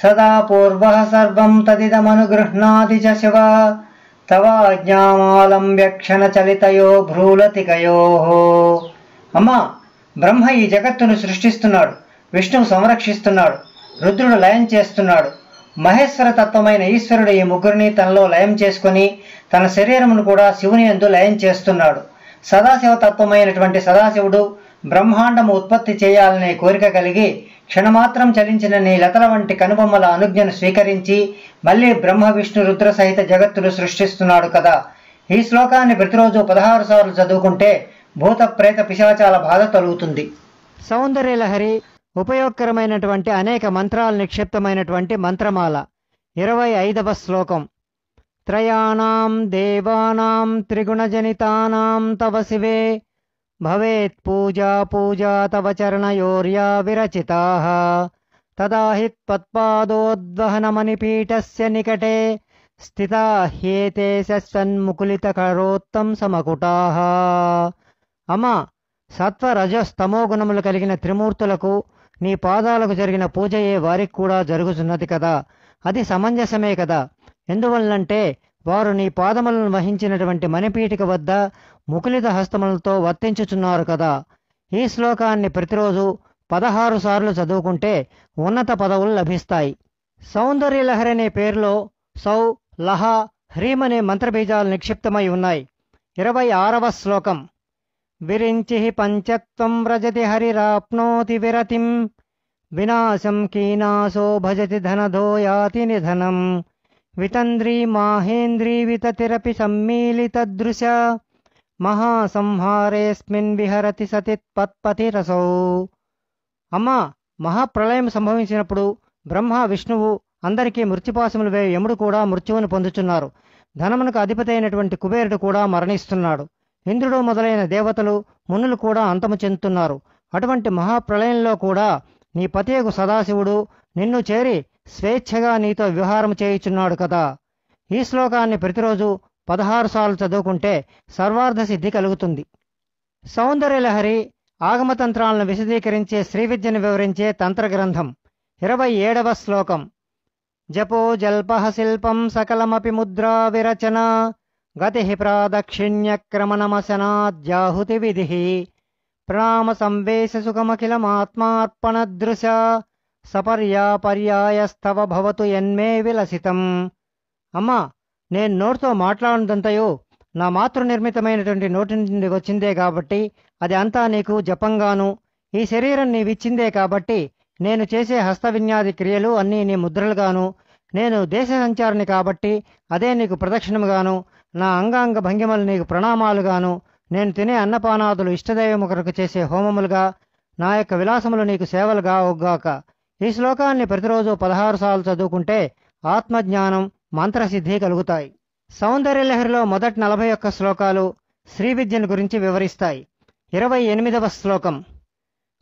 సదా పూర్వః సర్వం తదిదమనుగృహ్ణాతి చ శివ తవాజ్ఞామాలంబ్య క్షణచలితయో భ్రూలతికయోః. అమ్మా, బ్రహ్మ ఈ జగత్తును సృష్టిస్తున్నాడు, విష్ణువు సంరక్షిస్తున్నాడు, రుద్రుడు లయం చేస్తున్నాడు. మహేశ్వర తత్వమైన ఈశ్వరుడు ఈ ముగ్గురిని తనలో లయం చేసుకుని తన శరీరమును కూడా శివుని యందు లయం చేస్తున్నాడు. సదాశివ తత్వమైనటువంటి సదాశివుడు బ్రహ్మాండము ఉత్పత్తి చేయాలనే కోరిక కలిగి క్షణమాత్రం చలించిన నీ లతల వంటి కనుబొమ్మల అనుజ్ఞను స్వీకరించి మళ్ళీ బ్రహ్మ విష్ణు రుద్ర సహిత జగత్తును సృష్టిస్తున్నాడు కదా. ఈ శ్లోకాన్ని ప్రతిరోజు 16 సార్లు చదువుకుంటే భూత ప్రేత పిశాచాల బాధ తొలుగుతుంది. సౌందర్య లహరి ఉపయోగకరమైనటువంటి అనేక మంత్రాలు నిక్షిప్తమైనటువంటి మంత్రమాల. 25వ శ్లోకం. త్రయాణాం దేవానాం త్రిగుణజనితానాం తవ శివే భవేత్ పూజా పూజా తవ చరణయోర్యా విరచితాః తదా హి త్వత్పాదోద్వహనమణిపీఠస్య నికటే స్థితా హ్యేతే సన్ముకులితకరోత్తం సమకుటాః. అమ్మా, సత్వ రజస్తమో గుణములు కలిగిన త్రిమూర్తులకు నీ పాదాలకు జరిగిన పూజయే వారికి కూడా జరుగుతున్నది కదా. అది సమంజసమే కదా. ఎందువల్లంటే వారు నీ పాదములను వహించినటువంటి మణిపీఠిక వద్ద ముకులిత హస్తములతో వర్తించుచున్నారు కదా. ఈ శ్లోకాన్ని ప్రతిరోజు 16 సార్లు చదువుకుంటే ఉన్నత పదవులు లభిస్తాయి. సౌందర్యలహరి అనే పేరులో సౌ, లహ, హ్రీం అనే మంత్రబీజాలు నిక్షిప్తమై ఉన్నాయి. 26వ శ్లోకం. విరించి పంచత్వం వ్రజతి హరిరాప్నోతి విరతిం వినాశం కీనాశో భజతి ధనధో యాతి నిధనం వితంద్రీ మాహేంద్రీ వితతిరపి సమ్మీలితదృశ మహాసంహారేస్మిన్ విహరతి సతి పత్పతిరసౌ. అమ్మా, మహాప్రళయం సంభవించినప్పుడు బ్రహ్మ విష్ణువు అందరికీ మృత్యుపాశములు వేయ యముడు కూడా మృత్యువును పొందుచున్నారు. ధనమునకు అధిపతి అయినటువంటి కుబేరుడు కూడా మరణిస్తున్నాడు. ఇంద్రుడు మొదలైన దేవతలు మునులు కూడా అంతము చెందుతున్నారు. అటువంటి మహాప్రళయంలో కూడా నీ పతియగు సదాశివుడు నిన్ను చేరి స్వేచ్ఛగా నీతో విహారం చేయుచున్నాడు కదా. ఈ శ్లోకాన్ని ప్రతిరోజు 16 సార్లు చదువుకుంటే సర్వార్థ సిద్ధి కలుగుతుంది. సౌందర్యలహరి ఆగమతంత్రాలను విశదీకరించే శ్రీవిద్యను వివరించే తంత్రగ్రంథం. 27వ శ్లోకం. జపో జల్పః శిల్పం సకలమపి ముద్రా విరచన గతి ప్రాదక్షిణ్యక్రమణమశనాద్యాహుతి విధి ప్రణామ సంవేశ సుఖమఖిలమాత్మార్పణదృశ సపర్యాపర్యాయస్తవ భవతు యన్మే విలసితం. అమ్మా, నేను నోటితో మాట్లాడినంతయో నా మాతృనిర్మితమైనటువంటి నోటి నుండి వచ్చిందే కాబట్టి అది అంతా నీకు జపంగాను, ఈ శరీరం నీవిచ్చిందే కాబట్టి నేను చేసే హస్తవిన్యాది క్రియలు అన్నీ నీ ముద్రలుగాను, నేను దేశ సంచారిని కాబట్టి అదే నీకు ప్రదక్షిణముగాను, నా అంగాంగ భంగిమలు నీకు ప్రణామాలుగాను, నేను తినే అన్నపానాదులు ఇష్టదైవముఖరకు చేసే హోమములుగా, నా యొక్క విలాసములు నీకు సేవలుగా ఒగ్గాక. ఈ శ్లోకాన్ని ప్రతిరోజు 16 సార్లు చదువుకుంటే ఆత్మజ్ఞానం, మంత్రసిద్ధి కలుగుతాయి. సౌందర్యలహరిలో మొదటి 41 శ్లోకాలు శ్రీవిద్యను గురించి వివరిస్తాయి. 28వ శ్లోకం.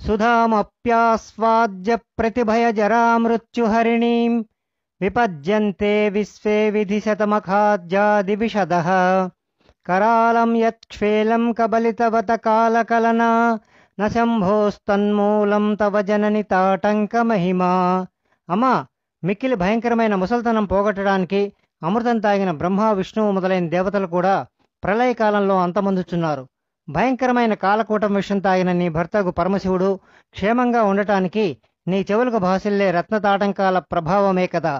సుధామప్యాస్వాద్య ప్రతిభయ జరామృత్యుహరిణీం విపజ్యంతే విశ్వే విధిశతమఖాద్యాది విశదః కరాళం యత్క్షేలం కబలితవత కాలకలన న శంభోస్తన్మూలం తవ జనని తాటంక మహిమా. అమ్మా, మిక్కిలి భయంకరమైన ముసల్తనం పోగొట్టడానికి అమృతం తాగిన బ్రహ్మ విష్ణువు మొదలైన దేవతలు కూడా ప్రళయకాలంలో అంతమొందుచున్నారు. భయంకరమైన కాలకూటం విషం తాగిన నీ భర్తకు పరమశివుడు క్షేమంగా ఉండటానికి నీ చెవులకు భాసిల్లే రత్నతాటంకాల ప్రభావమే కదా.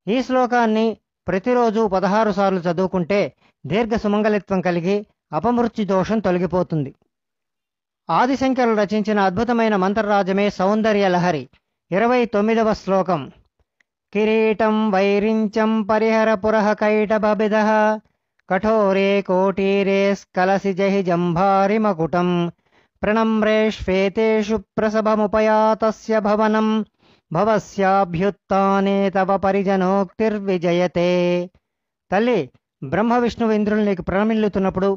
ఈ శ్లోకాన్ని ప్రతిరోజు 16 సార్లు చదువుకుంటే దీర్ఘ సుమంగళిత్వం కలిగి అపమృత్యు దోషం తొలగిపోతుంది. ఆదిశంకరులు రచించిన అద్భుతమైన మంత్రరాజమే సౌందర్యలహరి. 29వ శ్లోకం. కిరీటం వైరించం పరిహర పురః కైటబిదః కఠోరే కోటీరే స్కలసిజహి జంభారిమకుటం ప్రణమ్రేష్వేతేషు ప్రసభముపయాతస్య భవనం భవస్యాభ్యుత్థానే తవ పరిజనోక్తిర్విజయతే. తల్లి, బ్రహ్మ విష్ణువు ఇంద్రులు నీకు ప్రణమిల్లుతున్నప్పుడు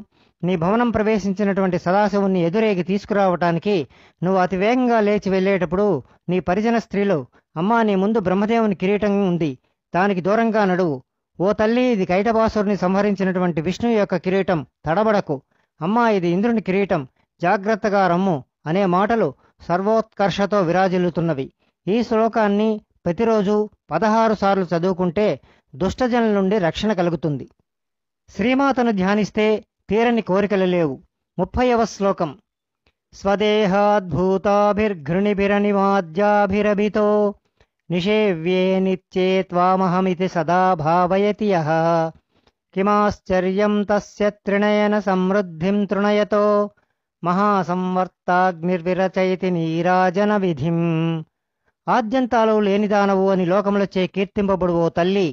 నీ భవనం ప్రవేశించినటువంటి సదాశివుణ్ణి ఎదురేగి తీసుకురావటానికి నువ్వు అతివేగంగా లేచి వెళ్ళేటప్పుడు నీ పరిజన స్త్రీలు, అమ్మా నీ ముందు బ్రహ్మదేవుని కిరీటం ఉంది, దానికి దూరంగా నడువు. ఓ తల్లి, ఇది కైటబాసురుని సంహరించినటువంటి విష్ణువు యొక్క కిరీటం, తడబడకు. అమ్మా ఇది ఇంద్రుని కిరీటం, జాగ్రత్తగా రమ్ము అనే మాటలు సర్వోత్కర్షతో విరాజిల్లుతున్నవి. ఈ శ్లోకాన్ని ప్రతిరోజు 16 సార్లు చదువుకుంటే దుష్టజనుల నుండి రక్షణ కలుగుతుంది. శ్రీమాతను ధ్యానిస్తే తీరని కోరికలు లేవు. 30వ శ్లోకం. స్వదేహాద్భూతాభిర్ఘృణిభిరనివాద్యాభిరభితో నిషేవ్యే నిత్యే త్వామహమితి సదా భావయతి యః కిమాశ్చర్యం తస్య త్రినయన సమృద్ధిం తృణయతో మహాసంవర్తాగ్నిర్విరచయతి నీరాజన విధిం. ఆద్యంతాలు లేనిదానవు అని లోకములచే కీర్తింపబడు ఓ తల్లి,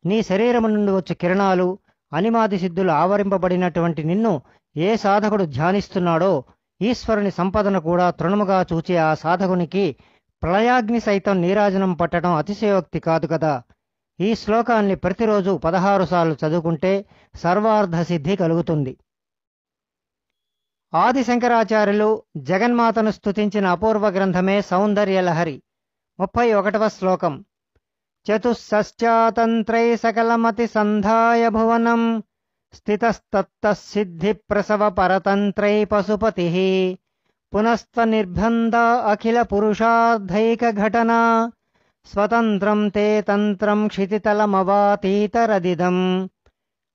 నీ శరీరము నుండి వచ్చే కిరణాలు అనిమాది సిద్ధులు ఆవరింపబడినటువంటి నిన్ను ఏ సాధకుడు ధ్యానిస్తున్నాడో ఈశ్వరుని సంపదను కూడా తృణముగా చూచే ఆ సాధకునికి ప్రళయాగ్ని సైతం నీరాజనం పట్టడం అతిశయోక్తి కాదు కదా. ఈ శ్లోకాన్ని ప్రతిరోజు 16 సార్లు చదువుకుంటే సర్వార్థ సిద్ధి కలుగుతుంది. ఆదిశంకరాచార్యులు జగన్మాతను స్తుతించిన అపూర్వ గ్రంథమే సౌందర్యలహరి. 31వ శ్లోకం. చతుస్సశ్చాతంత్రై సకలమతి సంధాయ భువనం స్థితస్తత్తః సిద్ధి ప్రసవ పరతంత్రై పశుపతి పునస్త్వనిర్బంధ అఖిల పురుషార్థైక ఘటన స్వతంత్రం తే తంత్రం క్షితితలమవాతీతరదిదం.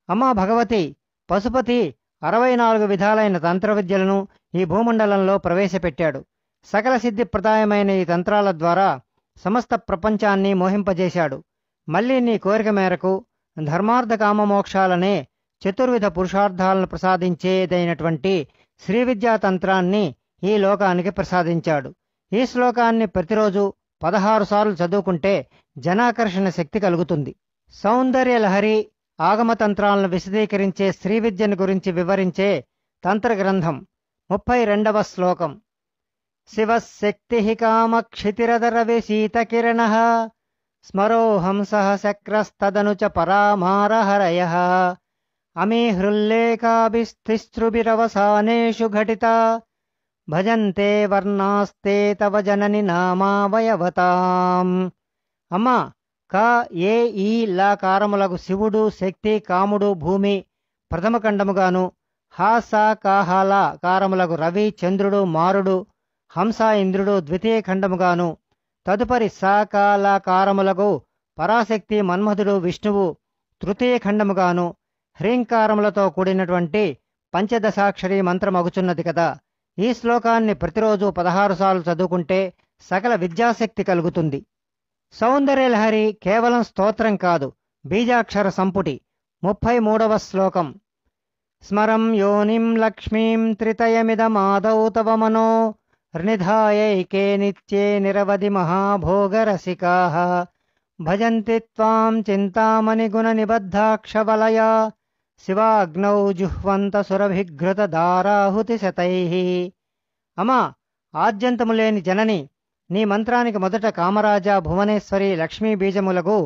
అమ్మా భగవతి, పశుపతి 64 విధాలైన తంత్ర విద్యలను ఈ భూమండలంలో ప్రవేశపెట్టాడు. సకల సిద్ధిప్రదాయమైన ఈ తంత్రాల ద్వారా సమస్త ప్రపంచాన్ని మోహింపజేశాడు. మళ్లీ నీ కోరిక మేరకు ధర్మార్థ కామమోక్షాలనే చతుర్విధ పురుషార్థాలను ప్రసాదించేదైనటువంటి శ్రీవిద్యా తంత్రాన్ని ఈ లోకానికి ప్రసాదించాడు. ఈ శ్లోకాన్ని ప్రతిరోజు 16 సార్లు చదువుకుంటే జనాకర్షణ శక్తి కలుగుతుంది. సౌందర్యలహరి ఆగమతంత్రాలను విశదీకరించే శ్రీవిద్యను గురించి వివరించే తంత్ర గ్రంథం. 32వ శ్లోకం. శివశక్తి కామక్షితిరదరవి శీతకిరణ స్మరోహంసః శక్రస్తదను చ పరామారహరయః అమీహృల్లేఖాభిస్తిస్రుభిరవసానేషు ఘటిత భజంతే వర్ణాస్తే తవ జనని నామావయవతాం. అమ్మా, క ఏ ఈ లాకారములకు శివుడు, శక్తి, కాముడు, భూమి ప్రథమ ఖండముగాను, హాస కాహాల కారములకు రవి, చంద్రుడు, మారుడు, హంస, ఇంద్రుడు ద్వితీయ ఖండముగాను, తదుపరి సకాలకారములకు పరాశక్తి, మన్మధుడు, విష్ణువు తృతీయ ఖండముగాను, హ్రీంకారములతో కూడినటువంటి పంచదశాక్షరి మంత్రమగుచున్నది కదా. ఈ శ్లోకాన్ని ప్రతిరోజు 16 సార్లు చదువుకుంటే సకల విద్యాశక్తి కలుగుతుంది. సౌందర్యలహరి కేవలం స్తోత్రం కాదు, బీజాక్షర సంపుటి. 33వ శ్లోకం. స్మరం యోనిం లక్ష్మీం త్రితయమిదమాదౌ తవ మనో నిధాయైకే నిత్యే నిరవధి మహాభోగరసికాః భజంతి త్వాం చింతామణి గుణ నిబద్ధాక్షవలయా శివాగ్నౌ జుహ్వంత సురభిఘృత దారాహుతి శతైః. అమా, ఆద్యంతములేని జనని, నీ మంత్రానికి మొదట కామరాజ, భువనేశ్వరి, లక్ష్మీ బీజములకు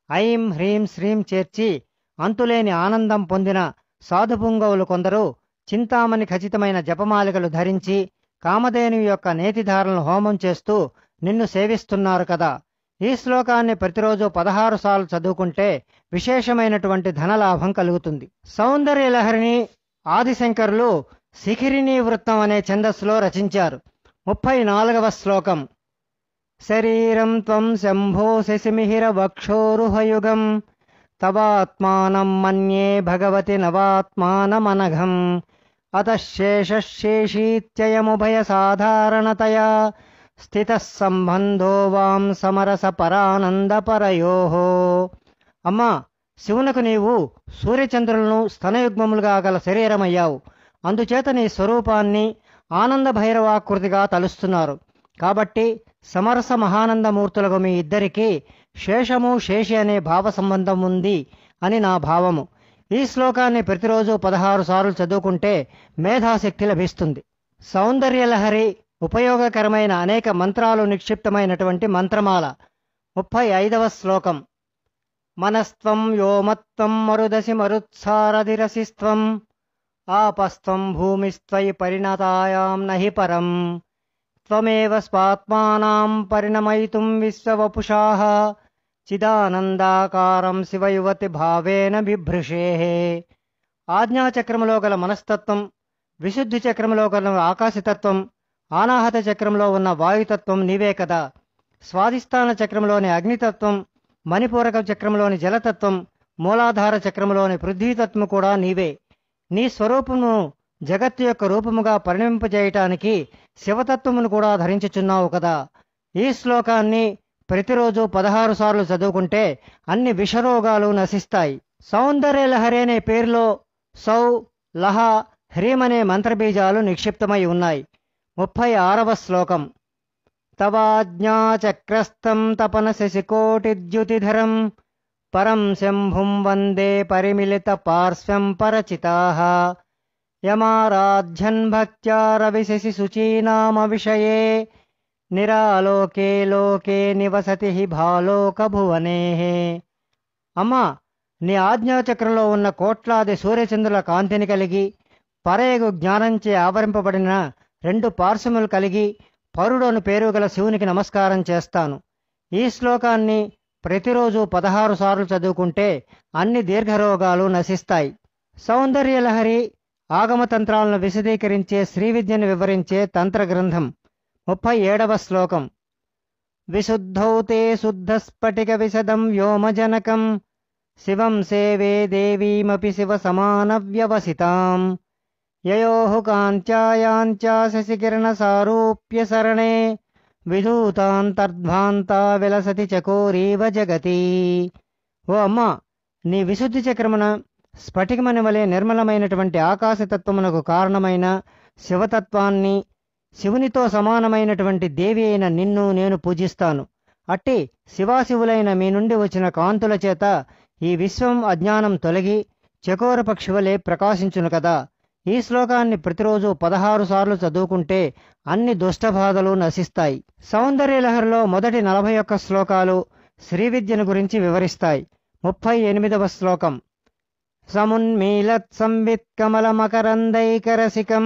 ఐం హ్రీం శ్రీం చేర్చి అంతులేని ఆనందం పొందిన సాధుపుంగవులు కొందరు చింతామణి ఖచ్చితమైన జపమాలికలు ధరించి కామధేనువు యొక్క నేతిధారలను హోమం చేస్తూ నిన్ను సేవిస్తున్నారు కదా. ఈ శ్లోకాన్ని ప్రతిరోజు 16 సార్లు చదువుకుంటే విశేషమైనటువంటి ధనలాభం కలుగుతుంది. సౌందర్యలహరిని ఆదిశంకరులు శిఖిరిణీ వృత్తం అనే ఛందస్సులో రచించారు. 34వ శ్లోకం. శరీరం త్వం శంభో శశిమిహిర వక్షోరుహయుగం తవాత్మానం మన్యే భగవతి నవాత్మానమనఘం అతశేషశేషీత్యయముభయ సాధారణతయా స్థితః సంబంధో వాం సమరస పరానందపరయోః. అమ్మా, శివునకు నీవు సూర్యచంద్రులను స్తనయుగ్మములుగా గల శరీరమయ్యావు. అందుచేత నీ స్వరూపాన్ని ఆనంద భైరవాకృతిగా తలుస్తున్నారు. కాబట్టి సమరస మహానందమూర్తులకు మీ ఇద్దరికీ శేషము శేషి అనే భావ సంబంధం ఉంది అని నా భావము. ఈ శ్లోకాన్ని ప్రతిరోజు 16 సార్లు చదువుకుంటే మేధాశక్తి లభిస్తుంది. సౌందర్యలహరి ఉపయోగకరమైన అనేక మంత్రాలు నిక్షిప్తమైనటువంటి మంత్రమాల. 35వ శ్లోకం. మనస్త్వం వ్యోమత్వం మరుదసి మరుత్సారధిరసిస్త్వం ఆపస్త్వం భూమిస్త్వయి పరిణతాయాం నహి పరం త్వమేవ స్వాత్మానాం పరిణమయితుం విశ్వవపుషాః చిదానందాకారం శివయువతి భావేన బిభృషేః. ఆజ్ఞాచక్రములో గల మనస్తత్వం, విశుద్ధి చక్రములో గల ఆకాశతత్వం, ఆనాహత చక్రంలో ఉన్న వాయుతత్వం నీవే కదా. స్వాధిష్టాన చక్రంలోని అగ్నితత్వం, మణిపూరక చక్రంలోని జలతత్వం, మూలాధార చక్రంలోని పృథ్వీతత్వం కూడా నీవే. నీ స్వరూపమును జగత్తు యొక్క రూపముగా పరిణమింపజేయటానికి శివతత్వమును కూడా ధరించుచున్నావు కదా. ఈ శ్లోకాన్ని ప్రతిరోజు 16 సార్లు చదువుకుంటే అన్ని విషరోగాలు నశిస్తాయి. సౌందర్యలహరి అనే పేరులో సౌ, లహ, హ్రీం అనే మంత్రబీజాలు నిక్షిప్తమై ఉన్నాయి. 36వ శ్లోకం. తవాజ్ఞాచక్రస్థం తపన శశికోటిద్యుతిధరం పరం శంభుం వందే పరిమిలిత పార్శ్వం పరచితాః యమారాధ్యన్ భక్త్యా రవిశశి శుచీనామ విషయే నిరాలోకే లోకే నివసతి భాలోక భువనేః. అమ్మా, నీ ఆజ్ఞాచక్రంలో ఉన్న కోట్లాది సూర్యచంద్రుల కాంతిని కలిగి పరయగు జ్ఞానంచే ఆవరింపబడిన 2 పార్శ్వములు కలిగి పరుడను పేరు గల శివునికి నమస్కారం చేస్తాను. ఈ శ్లోకాన్ని ప్రతిరోజు 16 సార్లు చదువుకుంటే అన్ని దీర్ఘరోగాలు నశిస్తాయి. సౌందర్యలహరి ఆగమతంత్రాలను విశదీకరించే శ్రీవిద్యను వివరించే తంత్రగ్రంథం. 37వ శ్లోకం. విశుద్ధౌ తే శుద్ధస్ఫటిక విశదం వ్యోమజనకం శివం సేవే దేవీమపి శివ సమానవ్యవసితాం యయోః కాంత్యాయాంచా శశికిరణ సారూప్య సరణే విధూతాంతర్ధ్వాంతా విలసతి చకోరీవ జగతి. ఓ అమ్మా, నీ విశుద్ధి చక్రమున స్ఫటికమని వలె నిర్మలమైనటువంటి ఆకాశతత్వమునకు కారణమైన శివతత్వాన్ని, శివునితో సమానమైనటువంటి దేవి అయిన నిన్ను నేను పూజిస్తాను. అట్టి శివాశివులైన మీ నుండి వచ్చిన కాంతుల చేత ఈ విశ్వం అజ్ఞానం తొలగి చకోర పక్షివలే ప్రకాశించును కదా. ఈ శ్లోకాన్ని ప్రతిరోజు 16 సార్లు చదువుకుంటే అన్ని దుష్టబాధలు నశిస్తాయి. సౌందర్యలహరిలో మొదటి 41 శ్లోకాలు శ్రీవిద్యను గురించి వివరిస్తాయి. 38వ శ్లోకం. సమున్మీలత్ సంవిత్ కమల మకరందైకరసికం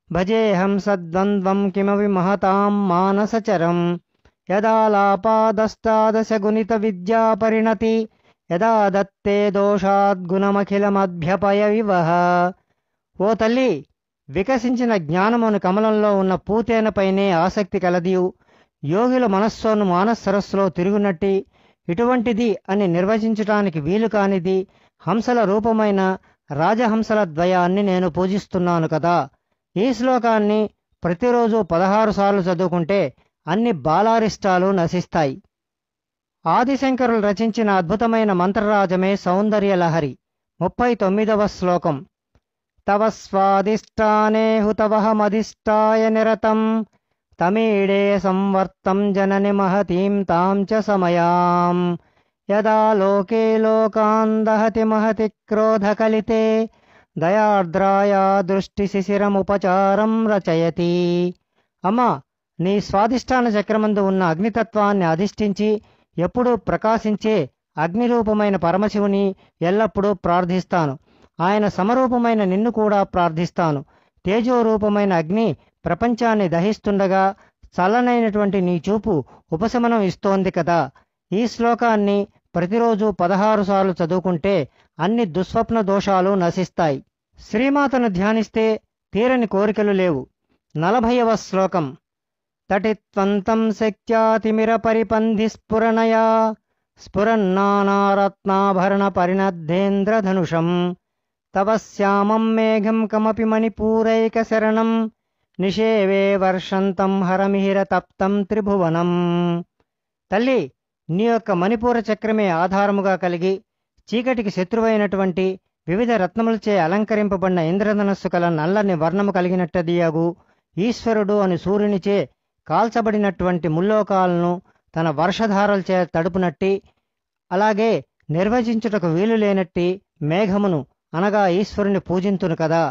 భజేహం సద్వంద్వం కిమవి మహతాం మానసచరం యదాలాపాదష్టాదశ గుణిత విద్యా పరిణతి యదా దత్తే దోషాద్గుణమఖిలమభ్యపయ వివహ. ఓ తల్లి, వికసించిన జ్ఞానమును కమలంలో ఉన్న పూతేనపైనే ఆసక్తి కలదియు యోగుల మనస్సును మానసరస్సులో తిరుగునట్టి ఇటువంటిది అని నిర్వచించటానికి వీలు కానిది హంసల రూపమైన రాజహంసల ద్వయాన్ని నేను పూజిస్తున్నాను కదా. ఈ శ్లోకాన్ని ప్రతిరోజు 16 సార్లు చదువుకుంటే అన్ని బాలారిష్టాలు నశిస్తాయి. ఆదిశంకరులు రచించిన అద్భుతమైన మంత్రరాజమే సౌందర్యలహరి. 39వ శ్లోకం. తవ స్వాదిష్టానే హుతవహమధిష్టాయ నిరతం తమీడే సంవర్తం జనని మహతీం తాం చ సమయాం యదా లోకే లోకాన్ దహతి మహతి క్రోధకలితే దయార్ద్రాయా దృష్టి శిశిరముపచారం రచయతి. అమ్మా, నీ స్వాదిష్టాన చక్రమందు ఉన్న అగ్నితత్వాన్ని అధిష్ఠించి ఎప్పుడూ ప్రకాశించే అగ్నిరూపమైన పరమశివుని ఎల్లప్పుడూ ప్రార్థిస్తాను. ఆయన సమరూపమైన నిన్ను కూడా ప్రార్థిస్తాను. తేజోరూపమైన అగ్ని ప్రపంచాన్ని దహిస్తుండగా చల్లనైనటువంటి నీ చూపు ఉపశమనం ఇస్తోంది కదా. ఈ శ్లోకాన్ని ప్రతిరోజు 16 సార్లు చదువుకుంటే అన్ని దుస్వప్న దోషాలు నశిస్తాయి. శ్రీమాతను ధ్యానిస్తే తీరని కోరికలు లేవు. 40వ శ్లోకం. తటిత్వంతం శక్త్యాతిమిర పరిపంధి స్ఫురణయా స్ఫురన్నానారత్నాభరణ పరిణద్ధేంద్రధనుషం తవ శ్యామం మేఘం కమపి మణిపూరైక శరణం నిషేవే వర్షంతం హరమిహిర తప్తం త్రిభువనం. తల్లి, నీ యొక్క మణిపూర చక్రమే ఆధారముగా కలిగి చీకటికి శత్రువైనటువంటి వివిధ రత్నములచే అలంకరింపబడిన ఇంద్రధనస్సు కల నల్లని వర్ణము కలిగినట్టదియగు ఈశ్వరుడు అని సూర్యునిచే కాల్చబడినటువంటి ముల్లోకాలను తన వర్షధారలచే తడుపునట్టి, అలాగే నిర్వచించుటకు వీలు లేనట్టి మేఘమును అనగా ఈశ్వరుని పూజింతును కదా.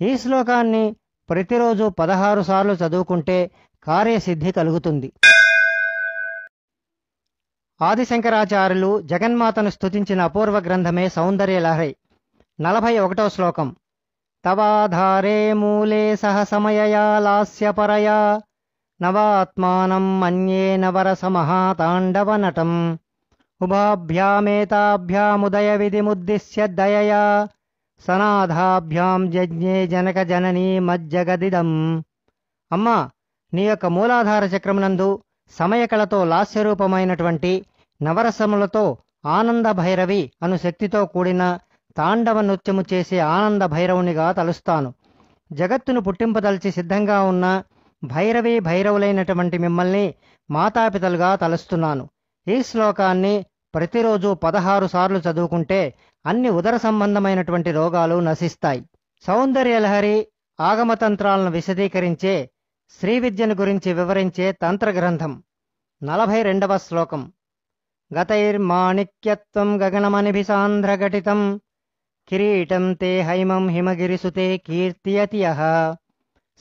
ఈ శ్లోకాన్ని ప్రతిరోజు 16 సార్లు చదువుకుంటే కార్యసిద్ధి కలుగుతుంది. ఆదిశంకరాచార్యులు జగన్మాతను స్తుతించిన అపూర్వ గ్రంథమే సౌందర్యలహరి. 41వ శ్లోకం. తవాధారే మూలే సహ సమయయా లాస్యపరయా నవాత్మానం మన్యే నవరసమహాతాండవ నటం ఉభాభ్యామేతాభ్యాముదయ విధిముద్దిశ్య దయయా సనాథాభ్యాం జజ్ఞే జనక జననీ మజ్జగదిదం. అమ్మా, నీ యొక్క మూలాధార చక్రమునందు సమయకళతో లాస్యరూపమైనటువంటి నవరసములతో ఆనంద భైరవి అను శక్తితో కూడిన తాండవ నృత్యము చేసే ఆనంద భైరవునిగా తలుస్తాను. జగత్తును పుట్టింపదలిచి సిద్ధంగా ఉన్న భైరవి భైరవులైనటువంటి మిమ్మల్ని మాతాపితలుగా తలుస్తున్నాను. ఈ శ్లోకాన్ని ప్రతిరోజు 16 సార్లు చదువుకుంటే అన్ని ఉదర సంబంధమైనటువంటి రోగాలు నశిస్తాయి. సౌందర్యలహరి ఆగమతంత్రాలను విశదీకరించే శ్రీ విద్యను గురించి వివరించే తంత్రగ్రంథం. 42వ శ్లోకం. గతైర్మాణిక్యత్వం గగనమనిభిసాంధ్రఘటితం కిరీటం తే హైమం హిమగిరిసుతే కీర్తియతి యః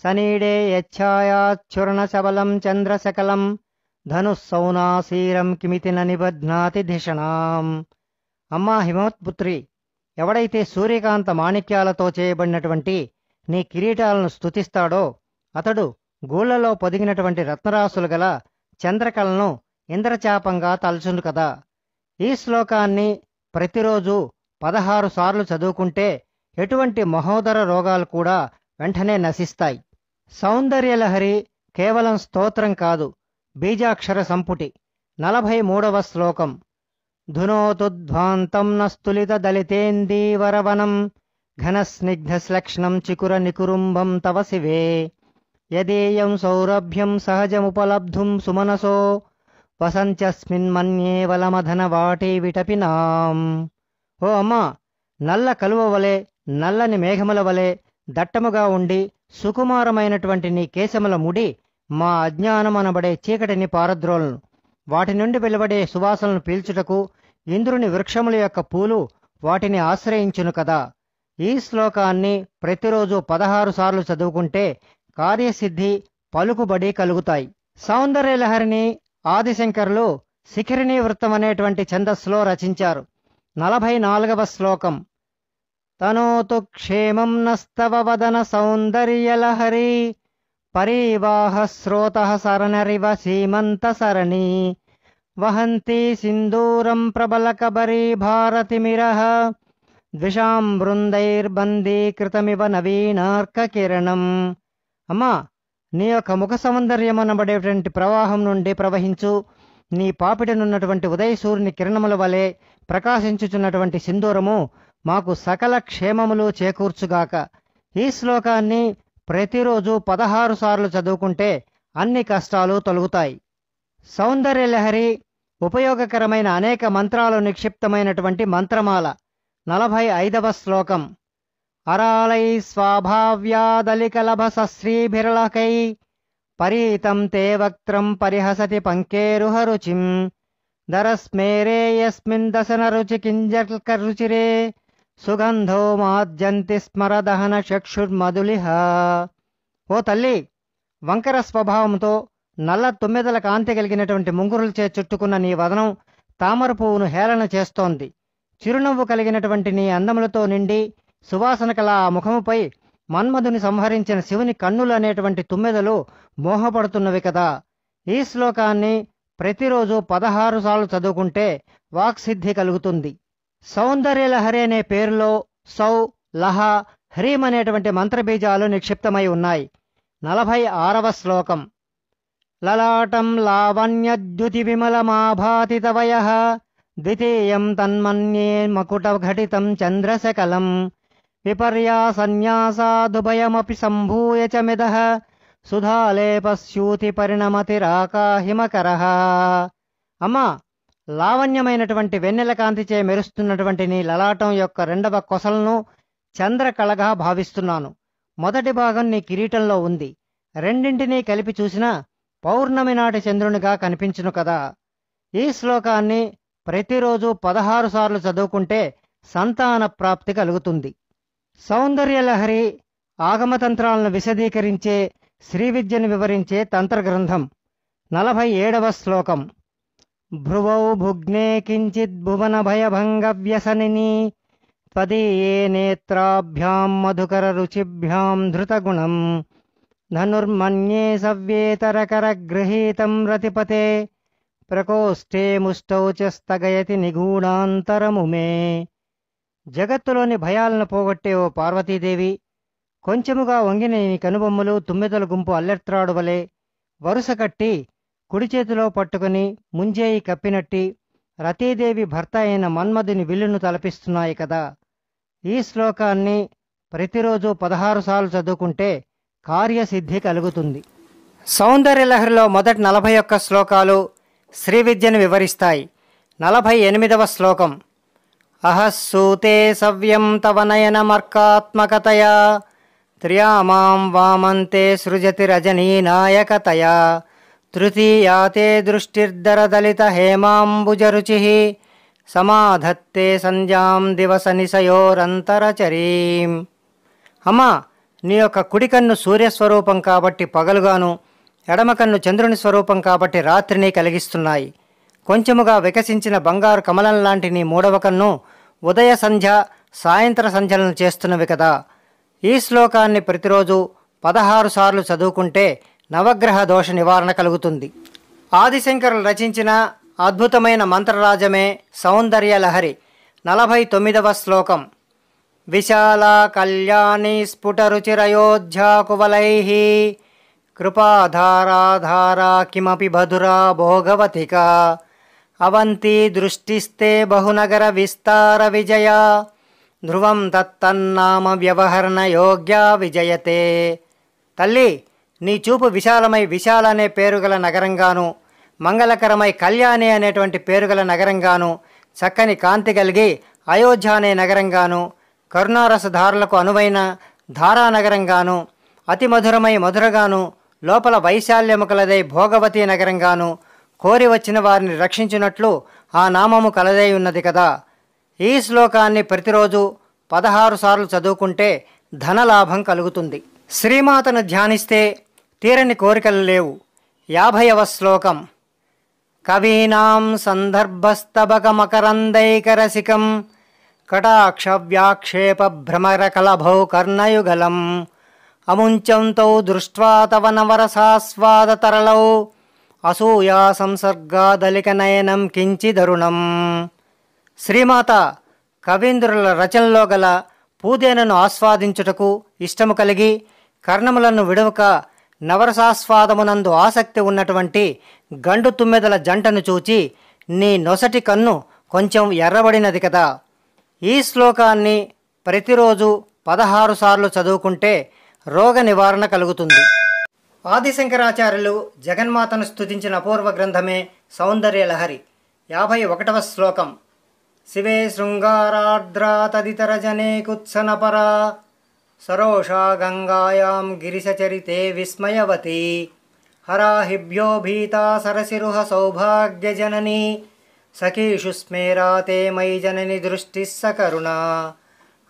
సనీడే యచ్ఛాయాచ్ఛురణశబలం చంద్రశకలం ధనుస్సౌనాశీరం కిమితి న నిబధ్నాతి ధిషణాం. అమ్మా హిమవత్పుత్రి, ఎవడైతే సూర్యకాంత మాణిక్యాలతో చేయబడినటువంటి నీ కిరీటాలను స్తుతిస్తాడో అతడు గూళ్లలో పొదిగినటువంటి రత్నరాశులు గల చంద్రకళను ఇంద్రచాపంగా తలచును కదా. ఈ శ్లోకాన్ని ప్రతిరోజు 16 సార్లు చదువుకుంటే ఎటువంటి మహోదర రోగాలు కూడా వెంటనే నశిస్తాయి. సౌందర్యలహరి కేవలం స్తోత్రం కాదు, బీజాక్షర సంపుటి. 43వ శ్లోకం. ధునోతుధ్వాంతం నస్తులిత దళితేందీవరవనం ఘనస్నిగ్ధశ్లక్ష్ణం చికుర నికురుంబం తవ శివే యదేయం సౌరభ్యం సహజముపలబ్ధుం సుమనసో వసంత్యస్మిన్మన్యే వలమధన వాటి విటపినాం. ఓ అమ్మా, నల్ల కలువ వలె నల్లని మేఘముల వలె దట్టముగా ఉండి సుకుమారమైనటువంటి నీ కేశముల ముడి మా అజ్ఞానమనబడే చీకటిని పారద్రోలను. వాటి నుండి వెలువడే సువాసనలను పీల్చుటకు ఇంద్రుని వృక్షముల యొక్క పూలు వాటిని ఆశ్రయించును కదా. ఈ శ్లోకాన్ని ప్రతిరోజు 16 సార్లు చదువుకుంటే కార్యసిద్ధి పలుకుబడి కలుగుతాయి. సౌందర్యలహరిని ఆదిశంకరులు శిఖరిణీ వృత్తం అనేటువంటి ఛందస్సులో రచించారు. 44వ శ్లోకం. తనోతు క్షేమం నస్తవ వదన సౌందర్యలహరి పరీవాహ స్రోత సరణరివ సీమంత సరణి వహంతి సింధూరం ప్రబలకబరీ భారతిమిరః ద్విషాం బృందైర్బందీకృతమివ నవీనార్క కిరణం. అమ్మా, నీ యొక్క ముఖ సౌందర్యమనబడేటువంటి ప్రవాహం నుండి ప్రవహించు నీ పాపిటనున్నటువంటి ఉదయసూర్యుని కిరణముల వలె ప్రకాశించుచున్నటువంటి సింధూరము మాకు సకల క్షేమములు చేకూర్చుగాక. ఈ శ్లోకాన్ని ప్రతిరోజు 16 సార్లు చదువుకుంటే అన్ని కష్టాలు తొలగుతాయి. సౌందర్యలహరి ఉపయోగకరమైన అనేక మంత్రాలు నిక్షిప్తమైనటువంటి మంత్రమాల. 45వ శ్లోకం. అరాళై స్వాభావ్యాదలికలభసశ్రీభిర్లకై పరీతం తే వక్త్రం పరిహసతి పంకేరుహరుచిం దరస్మేరే యస్మిన్ దశన రుచి కింజల్కరుచిరే సుగంధో మాద్యంతి స్మరదహన చక్షుర్మధులిహ. ఓ తల్లి, వంకర స్వభావంతో నల్ల తుమ్మెదల కాంతి కలిగినటువంటి ముంగురులచే చుట్టుకున్న నీ వదనం తామర పువ్వును హేళన చేస్తోంది. చిరునవ్వు కలిగినటువంటి నీ అందములతో నిండి సువాసన కల ఆ ముఖముపై మన్మధుని సంహరించిన శివుని కన్నులు అనేటువంటి తుమ్మెదలు మోహపడుతున్నవి కదా. ఈ శ్లోకాన్ని ప్రతిరోజు 16 సార్లు చదువుకుంటే వాక్సిద్ధి కలుగుతుంది. సౌందర్యలహరి అనే పేరులో సౌ, లహ, హ్రీం అనేటువంటి మంత్రబీజాలు నిక్షిప్తమై ఉన్నాయి. 46వ శ్లోకం. లలాటం లావణ్యద్యుతి విమలమాభాతి తవయః ద్వితీయం తన్మన్యే మకుటఘటితం చంద్రశకలం విపర్యాసన్యాసాదుభయమపి సంభూయ చ మిదః సుధాలేపస్యూతి పరిణమతిరాకాహిమకరః. అమ్మా, లావణ్యమైనటువంటి వెన్నెల కాంతిచే మెరుస్తున్నటువంటి నీ లలాటం యొక్క 2వ కొసలను చంద్రకళగా భావిస్తున్నాను. మొదటి భాగం నీ కిరీటంలో ఉంది. రెండింటినీ కలిపి చూసినా పౌర్ణమి నాటి చంద్రునిగా కనిపించును కదా. ఈ శ్లోకాన్ని ప్రతిరోజు 16 సార్లు చదువుకుంటే సంతాన ప్రాప్తి కలుగుతుంది. సౌందర్యలహరి ఆగమతంత్రాలను విశదీకరించే శ్రీ విద్యను వివరించే తంత్రగ్రంథం. 47వ శ్లోకం. భ్రువౌ భుగ్నే కించిద్ భువన భయభంగవ్యసనిని త్వదీయే నేత్రాభ్యాం మధుకర రుచిభ్యాం ధృతగుణం ధనుర్మన్యే సవ్యేతరకరగృహీతం రతిపతే ప్రకోష్ఠే ముష్టౌ చ స్థగయతి నిగూఢాంతరముమే. జగత్తులోని భయాలను పోగొట్టే ఓ పార్వతీదేవి, కొంచెముగా వంగిన నీ కనుబొమ్మలు తుమ్మెదల గుంపు అల్లెత్రాడు వలె వరుస కట్టి కుడి చేతిలో పట్టుకుని ముంజేయి కప్పినట్టి రతీదేవి భర్త అయిన మన్మధుని విల్లును తలపిస్తున్నాయి కదా. ఈ శ్లోకాన్ని ప్రతిరోజు 16 సార్లు చదువుకుంటే కార్యసిద్ధి కలుగుతుంది. సౌందర్యలహరిలో మొదటి 41 శ్లోకాలు శ్రీ విద్యను వివరిస్తాయి. 48వ శ్లోకం. అహస్సూతే సవ్యం తవ నయనమర్కాత్మకతయా త్రియామాం వామంతే సృజతి రజనీనాయకతయా తృతీయాతే దృష్టిర్దరదలిత హేమాంబుజరుచి సమాధత్తే సంధ్యాం దివసనిశయోరంతరచరీం. అమ్మా, నీ యొక్క కుడి కన్ను సూర్యస్వరూపం కాబట్టి పగలుగాను, ఎడమ కన్ను చంద్రుని స్వరూపం కాబట్టి రాత్రిని కలిగిస్తున్నాయి. కొంచెముగా వికసించిన బంగారు కమలం లాంటి నీ మూడవ కన్ను ఉదయ సంధ్య సాయంత్ర సంధ్యలను చేస్తున్నవి కదా. ఈ శ్లోకాన్ని ప్రతిరోజు 16 సార్లు చదువుకుంటే నవగ్రహ దోష నివారణ కలుగుతుంది. ఆదిశంకరులు రచించిన అద్భుతమైన మంత్రరాజమే సౌందర్యలహరి. 49వ శ్లోకం. విశాల కళ్యాణి స్ఫుటరుచిరయోధ్యాకువలై కృపాధారాధారా కిమపి బధురా భోగవతికా అవంతి దృష్టిస్తే బహునగర విస్తార విజయ ధ్రువం తత్తన్నామ వ్యవహరణ యోగ్య విజయతే. తల్లి, నీ చూపు విశాలమై విశాల అనే పేరుగల నగరంగాను, మంగళకరమై కళ్యాణి అనేటువంటి పేరుగల నగరంగాను, చక్కని కాంతి కలిగి అయోధ్య అనే నగరంగాను, కరుణారసధారులకు అనువైన ధారానగరంగాను, అతి మధురమై మధురగాను, లోపల వైశాల్యము కలదై భోగవతి నగరంగాను, కోరి వచ్చిన వారిని రక్షించినట్లు ఆ నామము కలదై ఉన్నది కదా. ఈ శ్లోకాన్ని ప్రతిరోజు 16 సార్లు చదువుకుంటే ధనలాభం కలుగుతుంది. శ్రీమాతను ధ్యానిస్తే తీరని కోరికలు లేవు. 50వ శ్లోకం. కవీనాం సందర్భస్తబక మకరందైకరసికం కటాక్ష వ్యాక్షేప భ్రమర కలభౌ కర్ణయుగలం అముంచంతౌ దృష్ట్వా తవ నవరసాస్వాద తరళౌ అసూయా సంసర్గాదలిక నయనం కించిదరుణం. శ్రీమాత కవీంద్రుల రచనలో గల పూదేనను ఆస్వాదించుటకు ఇష్టము కలిగి కర్ణములను విడవక నవరసాస్వాదమునందు ఆసక్తి ఉన్నటువంటి గండు తుమ్మెదల జంటను చూచి నీ నొసటి కన్ను కొంచెం ఎర్రబడినది కదా. ఈ శ్లోకాన్ని ప్రతిరోజు 16 సార్లు చదువుకుంటే రోగ నివారణ కలుగుతుంది. ఆదిశంకరాచార్యులు జగన్మాతను స్తుతించిన అపూర్వ గ్రంథమే సౌందర్యలహరి. 51వ శ్లోకం. శివే శృంగారార్ద్రా తదితర జనే కుత్సనపరా సరోషా గంగాయాం గిరిశచరితే విస్మయవతి హరాహిభ్యో భీతా సరసిరుహ సౌభాగ్యజనని సఖీషు స్మేరాతే మై జనని దృష్టి సకరుణ.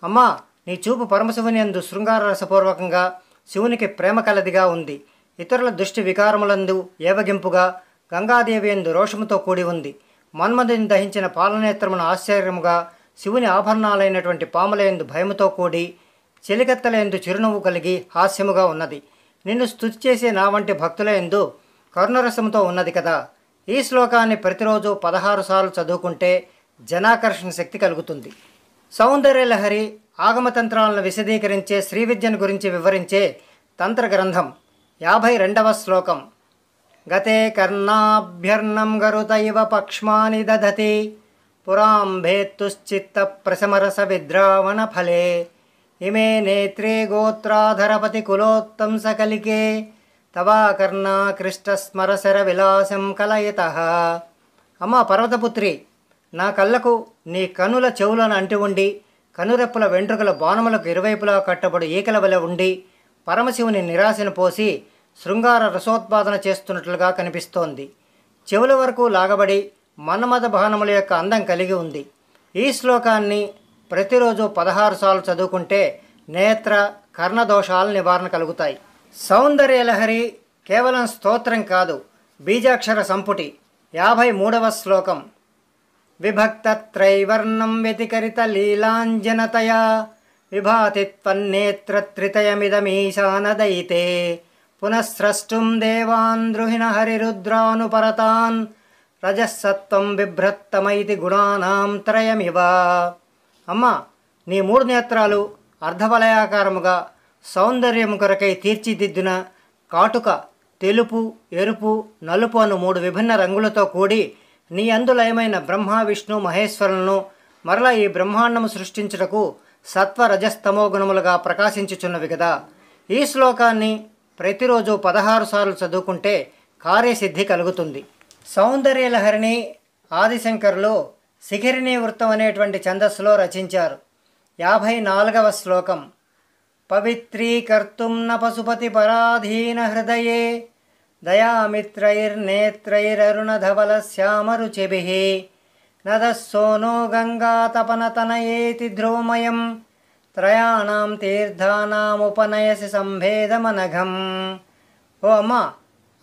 అమ్మా, నీ చూపు పరమశివుని యందు శృంగార రసపూర్వకంగా శివునికి ప్రేమ కలదిగా ఉంది. ఇతరుల దృష్టి వికారములందు ఏవగింపుగా గంగాదేవి యందు రోషముతో కూడి ఉంది. మన్మధుని దహించిన పాలనేత్రమును ఆశ్చర్యముగా శివుని ఆభరణాలైనటువంటి పాములయందు భయముతో కూడి చెలికత్తలయందు చిరునవ్వు కలిగి హాస్యముగా ఉన్నది. నిన్ను స్తుతి చేసే నా వంటి భక్తులయందు కరుణరసముతో ఉన్నది కదా. ఈ శ్లోకాన్ని ప్రతిరోజు 16 సార్లు చదువుకుంటే జనాకర్షణ శక్తి కలుగుతుంది. సౌందర్యలహరి ఆగమతంత్రాలను విశదీకరించే శ్రీ విద్యను గురించి వివరించే తంత్ర గ్రంథం. 52వ శ్లోకం. గతే కర్ణాభ్యర్ణం గరుత ఇవ పక్ష్మాని దధతి పురాంభేత్తుశ్చిత్త ప్రశమరస విద్రావణ ఫలే ఇమే నేత్రే గోత్రాధరపతి కులోత్తంస కలికే తవా కర్ణా కృష్టస్మరసర విలాసం కలయతః. అమ్మా పర్వతపుత్రి, నా కళ్ళకు నీ కనుల చెవులను అంటి ఉండి కనురెప్పుల వెంట్రుకల బాణములకు ఇరువైపులా కట్టబడి ఈకల వలె ఉండి పరమశివుని నిరాశను పోసి శృంగార రసోత్పాదన చేస్తున్నట్లుగా కనిపిస్తోంది. చెవుల వరకు లాగబడి మన్మథ బాణముల యొక్క అందం కలిగి ఉంది. ఈ శ్లోకాన్ని ప్రతిరోజు 16 సార్లు చదువుకుంటే నేత్ర కర్ణ దోషాల నివారణ కలుగుతాయి. సౌందర్యలహరి కేవలం స్తోత్రం కాదు, బీజాక్షర సంపుటి. 53వ శ్లోకం. విభక్తత్రైవర్ణం వ్యతికరిత లీలాంజనతయా విభాతి త్వన్నేత్రత్రితయమిదమీశానదయితే పునఃస్రష్టుం దేవాన్ ద్రుహిణ హరిరుద్రానుపరతాన్ రజస్సత్వం బిభ్రత్తమైతి గుణానాం త్రయమివ. అమ్మ, నీ 3 నేత్రాలు అర్ధవలయాకారముగా సౌందర్యము కొరకై తీర్చిదిద్దిన కాటుక తెలుపు, ఎరుపు, నలుపు అను 3 విభిన్న రంగులతో కూడి నీ అందులయమైన బ్రహ్మ విష్ణు మహేశ్వరులను మరలా ఈ బ్రహ్మాండము సృష్టించుటకు సత్వ రజస్తమో గుణములుగా ప్రకాశించుచున్నవి కదా. ఈ శ్లోకాన్ని ప్రతిరోజు 16 సార్లు చదువుకుంటే కార్యసిద్ధి కలుగుతుంది. సౌందర్యలహరిని ఆదిశంకరులు శిఖరిణీ వృత్తం అనేటువంటి ఛందస్సులో రచించారు. 54వ శ్లోకం. పవిత్రీకర్తుం న పశుపతి పరాధీన హృదయే దయామిత్రైర్నేత్రైరరుణధవల శ్యామరుచిభిః నదస్సోనో గంగాతపనతనయేతి ధ్రువమయం త్రయాణం తీర్థానాముపనయసి సంభేదమనఘం. ఓ అమ్మ,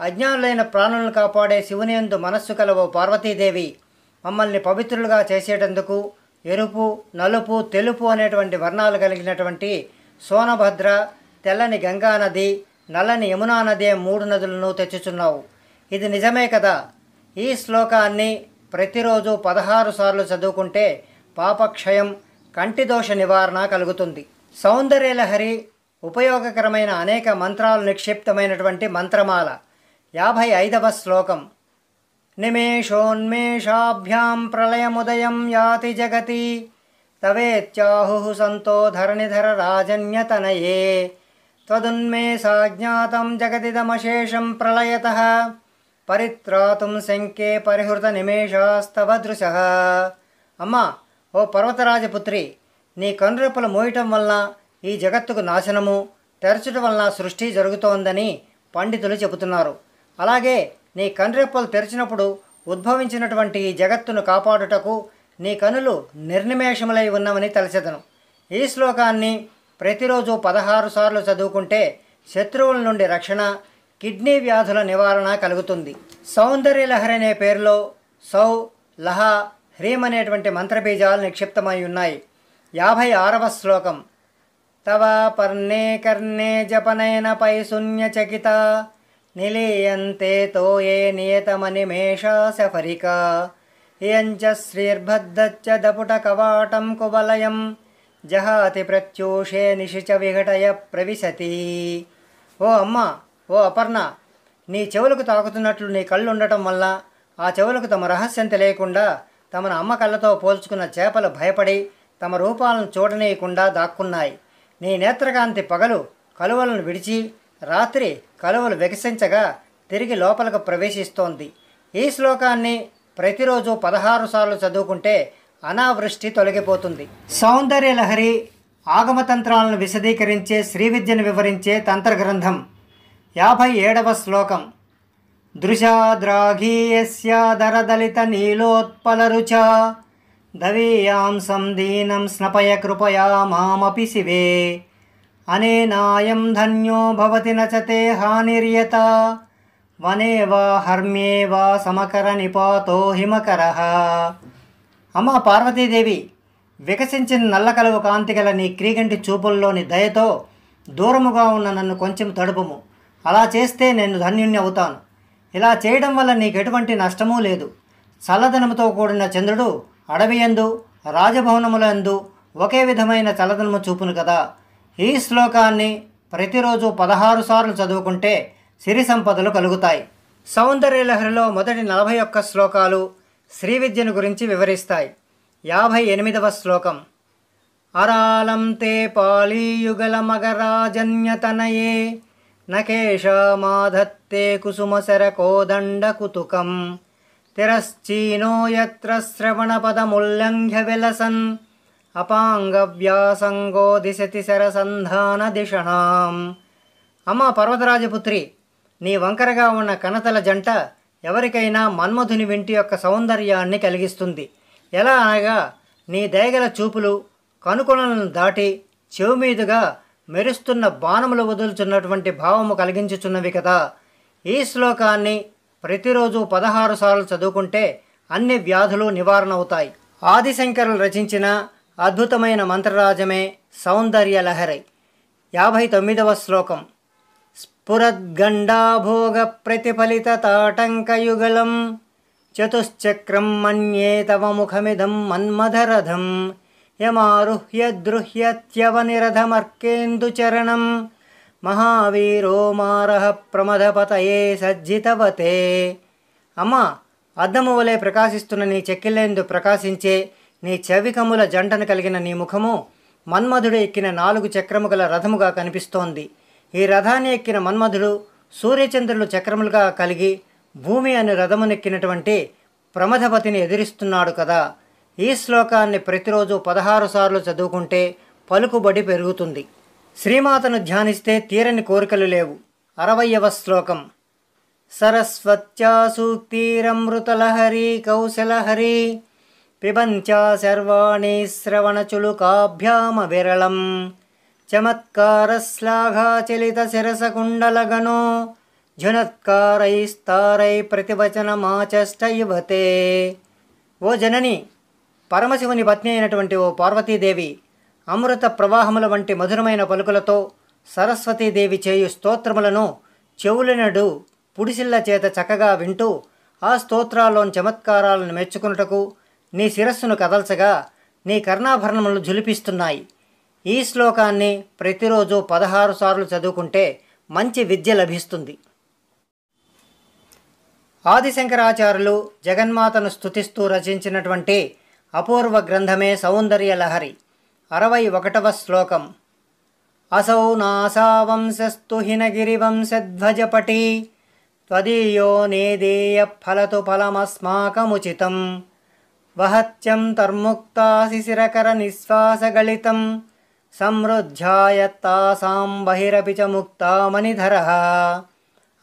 అజ్ఞానులైన ప్రాణులను కాపాడే శివుని యందు మనస్సు కలవో పార్వతీదేవి, మమ్మల్ని పవిత్రులుగా చేసేటందుకు ఎరుపు, నలుపు, తెలుపు అనేటువంటి వర్ణాలు కలిగినటువంటి సోనభద్ర, తెల్లని గంగానది, నల్లని యమునా నది 3 నదులను తెచ్చుచున్నావు. ఇది నిజమే కదా. ఈ శ్లోకాన్ని ప్రతిరోజు 16 సార్లు చదువుకుంటే పాపక్షయం, కంటిదోష నివారణ కలుగుతుంది. సౌందర్యలహరి ఉపయోగకరమైన అనేక మంత్రాలు నిక్షిప్తమైనటువంటి మంత్రమాల. 55వ శ్లోకం. నిమేషోన్మేషాభ్యాం ప్రళయముదయం యాతి జగతి తవేత్యాహుః సంతో ధరణిధర రాజన్యతనయే త్వదున్మేషాజ్ఞాతం జగతిదమశేషం ప్రళయతః పరిత్రాతుం శంకే పరిహృత నిమేషాస్తవ దృశః. అమ్మా, ఓ పర్వతరాజపుత్రి, నీ కనురెప్పలు మోయటం వలన ఈ జగత్తుకు నాశనము, తెరచటం వలన సృష్టి జరుగుతోందని పండితులు చెబుతున్నారు. అలాగే నీ కనురెప్పలు తెరిచినప్పుడు ఉద్భవించినటువంటి ఈ జగత్తును కాపాడుటకు నీ కనులు నిర్నిమేషములై ఉన్నవని తలచెదను. ఈ శ్లోకాన్ని ప్రతిరోజు 16 సార్లు చదువుకుంటే శత్రువుల నుండి రక్షణ, కిడ్నీ వ్యాధుల నివారణ కలుగుతుంది. సౌందర్యలహరి అనే పేరులో సౌ, లహ, హ్రీం అనేటువంటి మంత్రబీజాలు నిక్షిప్తమై ఉన్నాయి. 56వ శ్లోకం. తవ పర్ణే కర్ణే జపనయన పై శూన్యచకిత నిలీయంతే తోయే నియతమనిమేషా సఫరిక ఇయంచ శ్రీర్భద్దచ్చ దపుట కవాటం కువలయం జహాతి ప్రత్యూషే నిశిచ విఘటయ ప్రవిశతి. ఓ అమ్మ, ఓ అపర్ణ, నీ చెవులకు తాకుతున్నట్లు నీ కళ్ళు ఉండటం వల్ల ఆ చెవులకు తమ రహస్యం తెలియకుండా తమను అమ్మ కళ్ళతో పోల్చుకున్న చేపలు భయపడి తమ రూపాలను చూడనీయకుండా దాక్కున్నాయి. నీ నేత్రకాంతి పగలు కలువలను విడిచి రాత్రి కలువలు వికసించగా తిరిగి లోపలకు ప్రవేశిస్తోంది. ఈ శ్లోకాన్ని ప్రతిరోజు 16 సార్లు చదువుకుంటే అనావృష్టి తొలగిపోతుంది. సౌందర్యలహరి ఆగమతంత్రాలను విశదీకరించే శ్రీవిద్యను వివరించే తంత్రగ్రంథం. 57వ శ్లోకం. దృశాద్రాఘీయస్యాదరదలిత నీలోత్పలరుచ దవీయాంసం దీనం స్నపయ కృపయా మామపి శివే అనేనాయం ధన్యో భవతి నచతే హానిర్యత వనే వా హర్మ్యే వా సమకర నిపాతో హిమకరః. అమ్మ పార్వతీదేవి, వికసించిన నల్ల కలువ కాంతి గల నీ క్రీగంటి చూపుల్లోని దయతో దూరముగా ఉన్న నన్ను కొంచెం తడుపుము. అలా చేస్తే నేను ధన్యుణ్ణి అవుతాను. ఇలా చేయడం వల్ల నీకు ఎటువంటి నష్టమూ లేదు. చల్లదనముతో కూడిన చంద్రుడు అడవియందు, రాజభవనములందు ఒకే విధమైన చల్లదనము చూపును కదా. ఈ శ్లోకాన్ని ప్రతిరోజు 16 సార్లు చదువుకుంటే సిరి సంపదలు కలుగుతాయి. సౌందర్యలహరిలో మొదటి 41 శ్లోకాలు శ్రీ విద్యను గురించి వివరిస్తాయి. 58వ శ్లోకం. అరాళం తే పాళీయుగల మగరాజన్యతనయే నకేశమాధత్తే కుసుమశర కోదండ కుతుకం తిరశ్చీనో యత్ర శ్రవణపదముల్లంఘ్య విలసన్ అపాంగవ్యాసంగో దిశతి శరసంధాన దిషణాం. అమ్మ పర్వతరాజపుత్రి, నీ వంకరగా ఉన్న కనతల జంట ఎవరికైనా మన్మధుని వింటి యొక్క సౌందర్యాన్ని కలిగిస్తుంది. ఎలా అనగా నీ దయగల చూపులు, కనుకొనలను దాటి చెవి మీదుగా మెరుస్తున్న బాణములు వదులుచున్నటువంటి భావము కలిగించుచున్నవి కదా. ఈ శ్లోకాన్ని ప్రతిరోజు 16 సార్లు చదువుకుంటే అన్ని వ్యాధులు నివారణ అవుతాయి. ఆదిశంకరులు రచించిన అద్భుతమైన మంత్రరాజమే సౌందర్య లహరి. 59వ శ్లోకం. స్ఫురద్గండాభోగ ప్రతిఫలిత తాటంకయుగళం చతుశ్చక్రం మన్యే తవ ముఖమిదం మన్మథరథం యమారుహ్య ద్రుహ్యత్యవనిరథమర్కేందుచరణం మహావీరో మారః ప్రమథపతయే సజ్జితవతే. అమ్మ, అద్దము వలె ప్రకాశిస్తున్న నీ చెక్కిళ్ళేందు ప్రకాశించే నీ చెవికముల జంటను కలిగిన నీ ముఖము మన్మధుడు ఎక్కిన 4 చక్రము గల రథముగా కనిపిస్తోంది. ఈ రథాన్ని ఎక్కిన మన్మధుడు సూర్యచంద్రులు చక్రములుగా కలిగి భూమి అనే రథమునెక్కినటువంటి ప్రమథపతిని ఎదిరిస్తున్నాడు కదా. ఈ శ్లోకాన్ని ప్రతిరోజు 16 సార్లు చదువుకుంటే పలుకుబడి పెరుగుతుంది. శ్రీమాతను ధ్యానిస్తే తీరని కోరికలు లేవు. 60వ శ్లోకం. సరస్వత్యా సూక్తిరమృతలహరి కౌశలహరి పిబంచా సర్వాణి శ్రవణచులుకాభ్యామ విరళం చమత్కారశ్లాఘాచలిత శిరసకుండలగణో జునత్కారైస్తారై ప్రతివచనమాచష్ట యువతే. ఓ జనని, పరమశివుని పత్ని అయినటువంటి ఓ పార్వతీదేవి అమృత ప్రవాహముల వంటి మధురమైన పలుకులతో సరస్వతీదేవి చేయు స్తోత్రములను చెవులనడు పుడిసిళ్ళ చేత చక్కగా వింటూ ఆ స్తోత్రాల్లోని చమత్కారాలను మెచ్చుకున్నటకు నీ శిరస్సును కదల్చగా నీ కర్ణాభరణములు ఝులిపిస్తున్నాయి. ఈ శ్లోకాన్ని ప్రతిరోజు 16 సార్లు చదువుకుంటే మంచి విద్య లభిస్తుంది. ఆదిశంకరాచార్యులు జగన్మాతను స్తుతిస్తూ రచించినటువంటి అపూర్వ గ్రంథమే సౌందర్య లహరి. 61వ శ్లోకం. అసౌ నాసావంశస్తు హినగిరివంశధ్వజపటి త్వదీయో నేదేయ ఫలతు ఫలమస్మాకముచితం వహత్యం తర్ముక్తా శిశిరకర నిశ్వాసగళితం సమృద్ధ్యాయత్తాసాం బహిరపి చ ముక్తామణిధరః.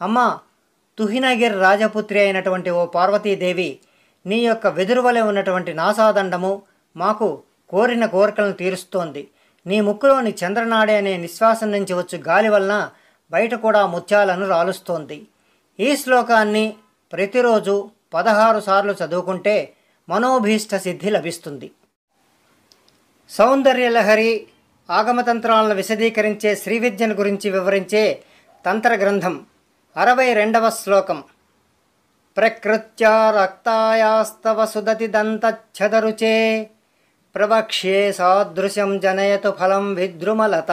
అమ్మా, తుహినగిరి రాజపుత్రి అయినటువంటి ఓ పార్వతీదేవి, నీ యొక్క వెదురువలె ఉన్నటువంటి నాసాదండము మాకు కోరిన కోరికలను తీరుస్తోంది. నీ ముక్కులోని చంద్రనాడి అనే నిశ్వాసం నుంచి వచ్చు గాలి వలన బయట కూడా ముత్యాలను రాలుస్తోంది. ఈ శ్లోకాన్ని ప్రతిరోజు 16 సార్లు చదువుకుంటే మనోభీష్ట సిద్ధి లభిస్తుంది. సౌందర్యలహరి ఆగమతంత్రాలను విశదీకరించే శ్రీవిద్యను గురించి వివరించే తంత్ర గ్రంథం. 62వ శ్లోకం. ప్రకృత్యా రక్తాయాస్తవ సుదతి దంతఛదరుచే ప్రవక్ష్యే సాదృశం జనయతు ఫలం విద్రుమలత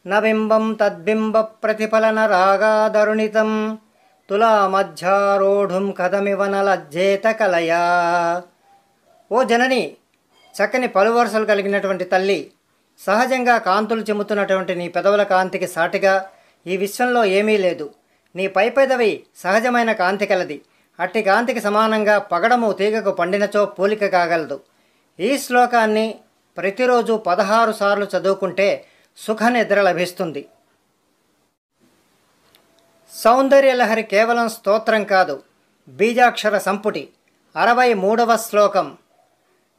నబింబం తద్బింబ ప్రతిఫలన రాగాదరుణితం తులామధ్యారోఢుం కథమివ నలజ్జేత కలయా. ఓ జనని, చక్కని పలువరుసలు కలిగినటువంటి తల్లి, సహజంగా కాంతులు చెమ్ముతున్నటువంటి నీ పెదవుల కాంతికి సాటిగా ఈ విశ్వంలో ఏమీ లేదు. నీ పైపెదవి సహజమైన కాంతి కలది. అట్టి కాంతికి సమానంగా పగడము తీగకు పండినచో పోలిక కాగలదు. ఈ శ్లోకాన్ని ప్రతిరోజు 16 సార్లు చదువుకుంటే సుఖనిద్ర లభిస్తుంది. సౌందర్యలహరి కేవలం స్తోత్రం కాదు, బీజాక్షర సంపుటి. 63వ శ్లోకం.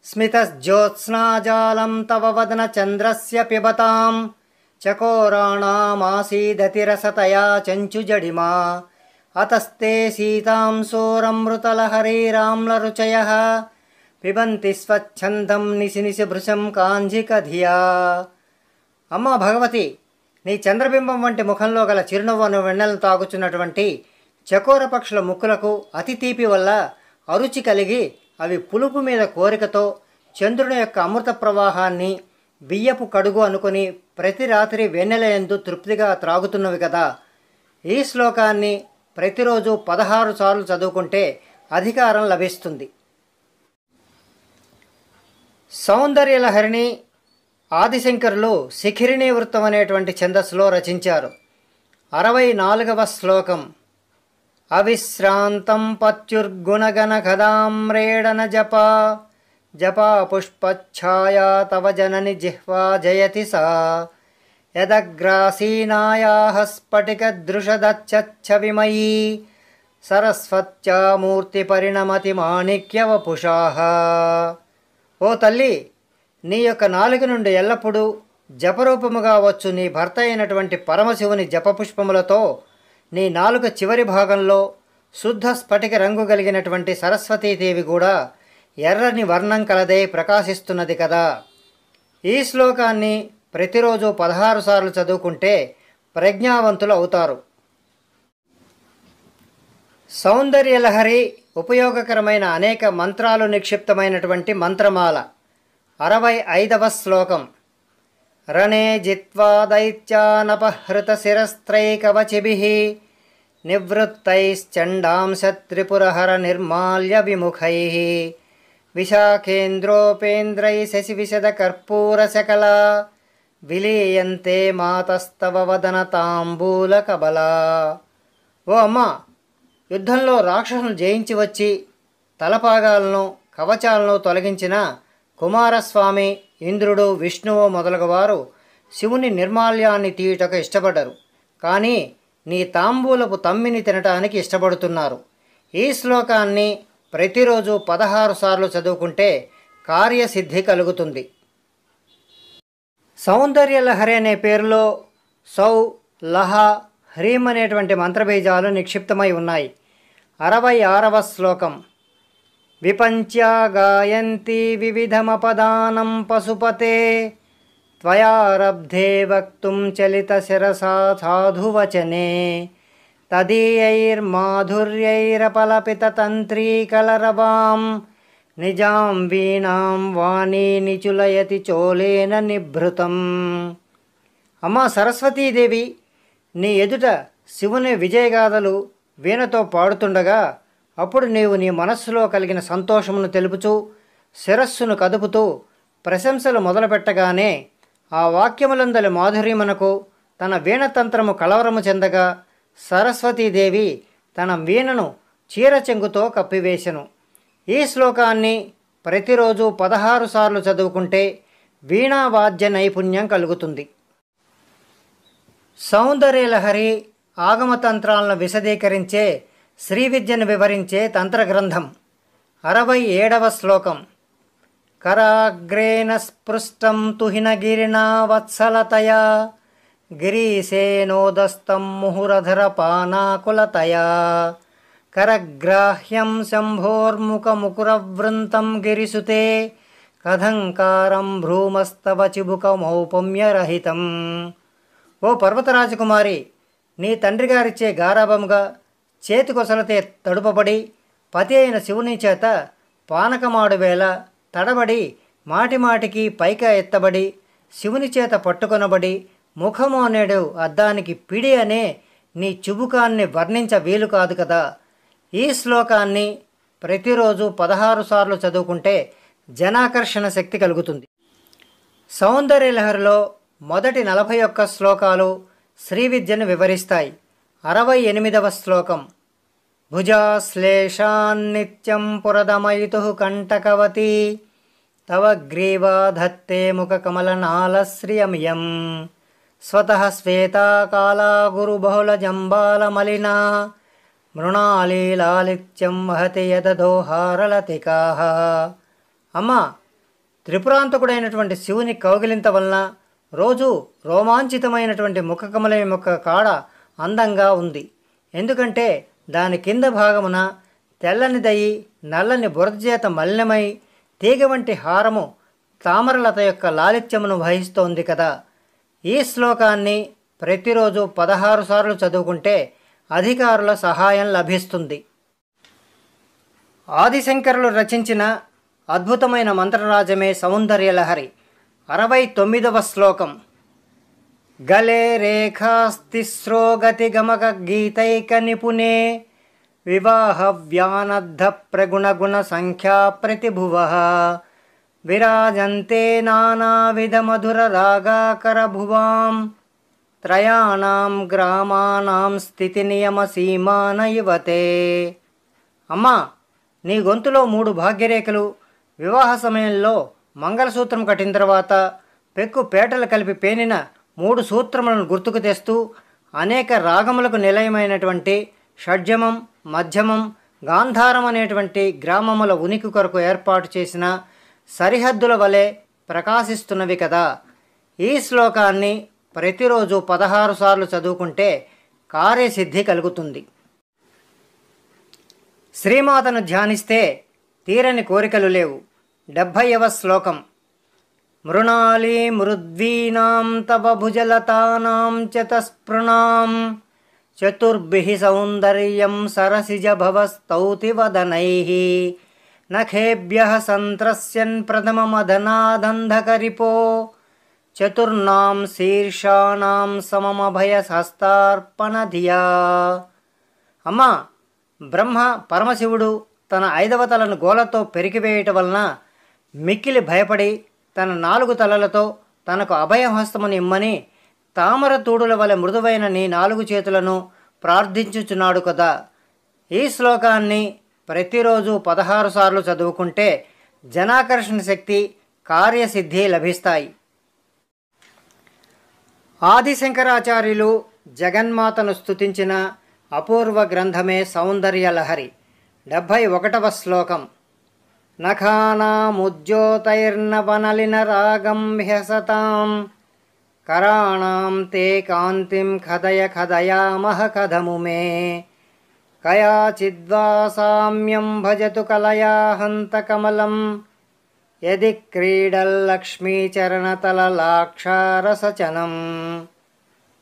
స్మితజ్యోత్స్నాజాలం తవ వదన చంద్రస్య పిబతాం చకోరాణామాసీదతిరసతయా చంచుజడిమా అతస్తే సీతాం సోరమృతలహరీరామ్లరుచయః పిబంతి స్వచ్ఛందం నిశి నిశి భృశం కాంజికధియా. అమ్మ భగవతి, నీ చంద్రబింబం వంటి ముఖంలో గల చిరునవ్వును వెన్నెలను తాగుచున్నటువంటి చకోర పక్షుల ముక్కులకు అతి తీపి వల్ల అరుచి కలిగి అవి పులుపు మీద కోరికతో చంద్రుని యొక్క అమృత ప్రవాహాన్ని బియ్యపు కడుగు అనుకుని ప్రతి రాత్రి వెన్నెలయందు తృప్తిగా త్రాగుతున్నవి కదా. ఈ శ్లోకాన్ని ప్రతిరోజు 16 సార్లు చదువుకుంటే అధికారం లభిస్తుంది. సౌందర్యలహరిని ఆదిశంకరులు శిఖిరిణీ వృత్తం అనేటువంటి ఛందస్సులో రచించారు. 64వ శ్లోకం. అవిశ్రాంతం పత్యుర్గుణగణ కదామ్రేడన జపా జపా పుష్పఛాయా తవ జనని జిహ్వా జయతి సా యదగ్రాసీనాయాః స్ఫటికదృషదచ్చవిమయీ సరస్వత్యా మూర్తి పరిణమతి మాణిక్యవపుషాః. ఓ తల్లి, నీ యొక్క నాలుక నుండి ఎల్లప్పుడూ జపరూపముగా వచ్చు నీ భర్త అయినటువంటి పరమశివుని జపపుష్పములతో నీ నాలుక చివరి భాగంలో శుద్ధ స్ఫటిక రంగు కలిగినటువంటి సరస్వతీదేవి కూడా ఎర్రని వర్ణం కలదై ప్రకాశిస్తున్నది కదా. ఈ శ్లోకాన్ని ప్రతిరోజు 16 సార్లు చదువుకుంటే ప్రజ్ఞావంతులు అవుతారు. సౌందర్యలహరి ఉపయోగకరమైన అనేక మంత్రాలు నిక్షిప్తమైనటువంటి మంత్రమాల. 65వ శ్లోకం. రణే జిత్వా దైత్యానపహృత శిరస్త్రైకవచిభిః నివృత్తైశ్చండాంశత్రిపురహర నిర్మాల్య విముఖైః విశాఖేంద్రోపేంద్రై శశివిశద కర్పూరశకలా విలీయంతే మాతస్తవ వదన తాంబూల కబలా. ఓ అమ్మా, యుద్ధంలో రాక్షసులను జయించి వచ్చి తలపాగాలను కవచాలను తొలగించిన కుమారస్వామి, ఇంద్రుడు, విష్ణువు మొదలగువారు శివుని నిర్మాల్యాన్ని తీయుటకు ఇష్టపడ్డరు. కానీ నీ తాంబూలపు తమ్మిని తినటానికి ఇష్టపడుతున్నారు. ఈ శ్లోకాన్ని ప్రతిరోజు 16 సార్లు చదువుకుంటే కార్యసిద్ధి కలుగుతుంది. సౌందర్యలహరి అనే పేరులో సౌ, లహ, హ్రీం అనేటువంటి మంత్రబీజాలు నిక్షిప్తమై ఉన్నాయి. 66వ శ్లోకం. విపంచ్యా గాయంతి వివిధమపదానం పశుపతే త్వయారబ్ధే వక్తుం చలిత శిరసా సాధువచనే తదీయైర్మాధుర్యైరపలపితతంత్రీకలరవాం నిజాం వీణాం వాణీ నిచులయతి చోలేన నిభృతం. అమ్మా సరస్వతీదేవి, నీ ఎదుట శివుని విజయగాథలు వీణతో పాడుతుండగా అప్పుడు నీవు నీ మనస్సులో కలిగిన సంతోషమును తెలుపుచూ శిరస్సును కదుపుతూ ప్రశంసలు మొదలుపెట్టగానే ఆ వాక్యములందలి మాధుర్యమునకు తన వీణతంత్రము కలవరము చెందగా సరస్వతీదేవి తన వీణను చీరచెంగుతో కప్పివేశెను. ఈ శ్లోకాన్ని ప్రతిరోజు 16 సార్లు చదువుకుంటే వీణావాద్య నైపుణ్యం కలుగుతుంది. సౌందర్యలహరి ఆగమతంత్రాలను విశదీకరించే శ్రీ విద్యను వివరించే తంత్రగ్రంథం. 67వ శ్లోకం. కరాగ్రేణ స్పృష్టం తుహినగిరినా వత్సలతయా గిరీశేనోదస్తం ముహురధర పానాకులతయా కరగ్రాహ్యం శంభోర్ముఖముకురవృంతం గిరిసుతే కథంకారం భ్రూమస్తవ చిబుకమౌపమ్యరహితం. ఓ పర్వతరాజకుమారి, నీ తండ్రి గారిచ్చే గారాభముగా చేతికొసలతే తడుపబడి పతి అయిన శివుని చేత పానకమాడు వేళ తడబడి మాటిమాటికి పైకా ఎత్తబడి శివుని చేత పట్టుకొనబడి ముఖము అనేడు అద్దానికి పిడి అనే నీ చుబుకాన్ని వర్ణించ వీలు కాదు కదా. ఈ శ్లోకాన్ని ప్రతిరోజు 16 సార్లు చదువుకుంటే జనాకర్షణ శక్తి కలుగుతుంది. సౌందర్యలహరిలో మొదటి 41 శ్లోకాలు శ్రీ విద్యను వివరిస్తాయి. 68వ శ్లోకం. భుజాశ్లేషాన్నిత్యం పురదమయితుః కంటకవతి తవ గ్రీవా ధత్తే ముఖకమలనాళశ్రియమియం స్వతః శ్వేతాకాలా గురుబహుళజంబాలమలినా మృణాలీలాలిత్యం వహతి యదదోహారలతికాః. అమ్మా, త్రిపురాంతకుడైనటువంటి శివుని కౌగిలింత వలన రోజు రోమాంచితమైనటువంటి ముఖకమలం యొక్క కాడ అందంగా ఉంది. ఎందుకంటే దాని కింద భాగమున తెల్లని దయి నల్లని బురదచేత మలినమై తీగ వంటి హారము తామరలత యొక్క లాలిత్యమును వహిస్తోంది కదా. ఈ శ్లోకాన్ని ప్రతిరోజు 16 సార్లు చదువుకుంటే అధికారుల సహాయం లభిస్తుంది. ఆదిశంకరులు రచించిన అద్భుతమైన మంత్రరాజమే సౌందర్యలహరి. 69వ శ్లోకం. గలే రేఖాస్తిస్రో గతి గమక గీతైక నిపుణే వివాహ వ్యానద్ధ ప్రగుణగుణ సంఖ్యా ప్రతిభువః విరాజంతే నానావిధ మధుర రాగాకర భువాం త్రయాణం గ్రామానాం స్థితి నియమ సీమాన యువతే. అమ్మా, నీ గొంతులో 3 భాగ్యరేఖలు వివాహ సమయంలో మంగళసూత్రం కట్టిన తర్వాత పెక్కు పేటలు కలిపి పేనిన 3 సూత్రములను గుర్తుకు తెస్తూ అనేక రాగములకు నిలయమైనటువంటి షడ్జమం, మధ్యమం, గాంధారం అనేటువంటి గ్రామముల ఉనికి కొరకు ఏర్పాటు చేసిన సరిహద్దుల వలె ప్రకాశిస్తున్నవి కదా. ఈ శ్లోకాన్ని ప్రతిరోజు 16 సార్లు చదువుకుంటే కార్యసిద్ధి కలుగుతుంది. శ్రీమాతను ధ్యానిస్తే తీరని కోరికలు లేవు. 70వ శ్లోకం. మృణాళీ మృద్వీనాం తవ భుజలతానాం చతస్పృణాం చతుర్భిః సౌందర్యం సరసిజభవస్తౌతి వదనైః నఖేభ్యః సంత్రస్యన్ ప్రథమమదనాదంధకరిపో చతుర్నాం శీర్షాణాం సమమభయహస్తార్పణధియా. అమ్మా, బ్రహ్మ పరమశివుడు తన 5వ తలను గోలతో పెరికివేయటం వలన మిక్కిలి భయపడి తన 4 తలలతో తనకు అభయహస్తమును ఇమ్మని తామర తూడుల వలె మృదువైన నీ 4 చేతులను ప్రార్థించుచున్నాడు కదా. ఈ శ్లోకాన్ని ప్రతిరోజు 16 సార్లు చదువుకుంటే జనాకర్షణ శక్తి, కార్యసిద్ధి లభిస్తాయి. ఆదిశంకరాచార్యులు జగన్మాతను స్తుతించిన అపూర్వ గ్రంథమే సౌందర్యలహరి. 71వ శ్లోకం. నఖానాముజ్యోతైర్నవనలిన రాగం హ్యసతాం కరాణాం తే కాంతిం ఖదయ ఖదయామహ కథము మే కయాచిద్వా సామ్యం భజతు కలయా హంత కమలం యది క్రీడల్లక్ష్మీచరణతలలాక్షారసచనం.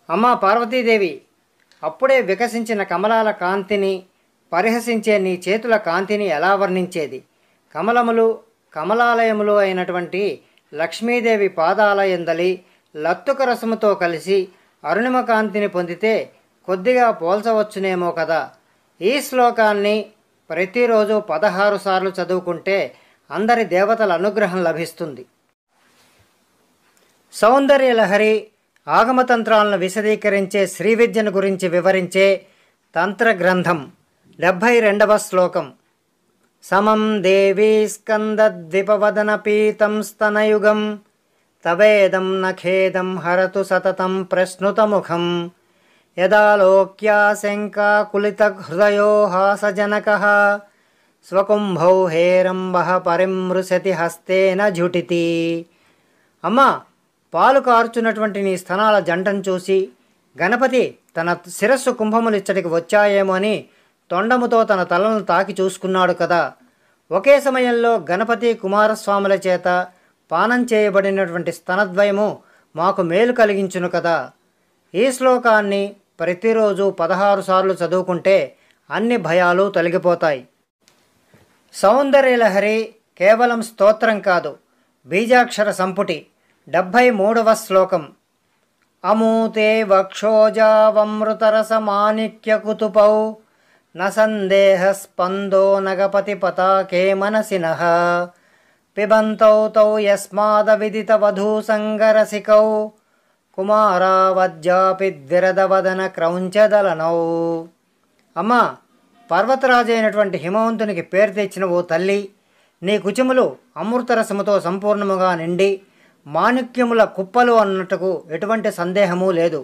అమ్మ పార్వతీదేవి, అప్పుడే వికసించిన కమలాల కాంతిని పరిహసించే నీ చేతుల కాంతిని ఎలా వర్ణించేది? కమలములు, కమలాలయములు అయినటువంటి లక్ష్మీదేవి పాదాలయందలి లత్తుక రసముతో కలిసి అరుణిమ కాంతిని పొందితే కొద్దిగా పోల్చవచ్చునేమో కదా. ఈ శ్లోకాన్ని ప్రతిరోజు 16 సార్లు చదువుకుంటే అందరి దేవతల అనుగ్రహం లభిస్తుంది. సౌందర్యలహరి ఆగమతంత్రాలను విశదీకరించే శ్రీవిద్యను గురించి వివరించే తంత్రగ్రంథం. 72వ శ్లోకం. సమం దేవీ స్కందద్విపవదన పీతం స్తనయుగం తవేదం నఖేదం హరతు సతతం ప్రశ్నుతముఖం యదాలోక్యాశంకాకులితహృదయో హాసజనకః స్వకుంభౌ హేరంబః పరిమృశతి హస్తేన ఝుటితి. అమ్మా, పాలు కార్చున్నటువంటి నీ స్తనాల జంటను చూసి గణపతి తన శిరస్సు కుంభములిచ్చటికి వచ్చాయేమో అని తొండముతో తన తలను తాకి చూసుకున్నాడు కదా. ఒకే సమయంలో గణపతి కుమారస్వాముల చేత పానం చేయబడినటువంటి స్తనద్వయము మాకు మేలు కలిగించును కదా. ఈ శ్లోకాన్ని ప్రతిరోజు 16 సార్లు చదువుకుంటే అన్ని భయాలు తొలగిపోతాయి. సౌందర్యలహరి కేవలం స్తోత్రం కాదు, బీజాక్షర సంపుటి. 73వ శ్లోకం. అమూతే వక్షోజావమృతరసమాణిక్యకుతుపౌ న సందేహ స్పందో నగపతి పతాకే మనసినః పిబంతౌ తౌ యస్మాదవిదితవధూసంగరసికౌ కుమారావజ్జాపి ద్విరదవదన క్రౌంచదలనౌ. అమ్మా, పర్వతరాజు అయినటువంటి హిమవంతునికి పేరు తెచ్చిన ఓ తల్లి, నీ కుచములు అమృతరసముతో సంపూర్ణముగా నిండి మాణిక్యముల కుప్పలు అన్నట్టుకు ఎటువంటి సందేహము లేదు.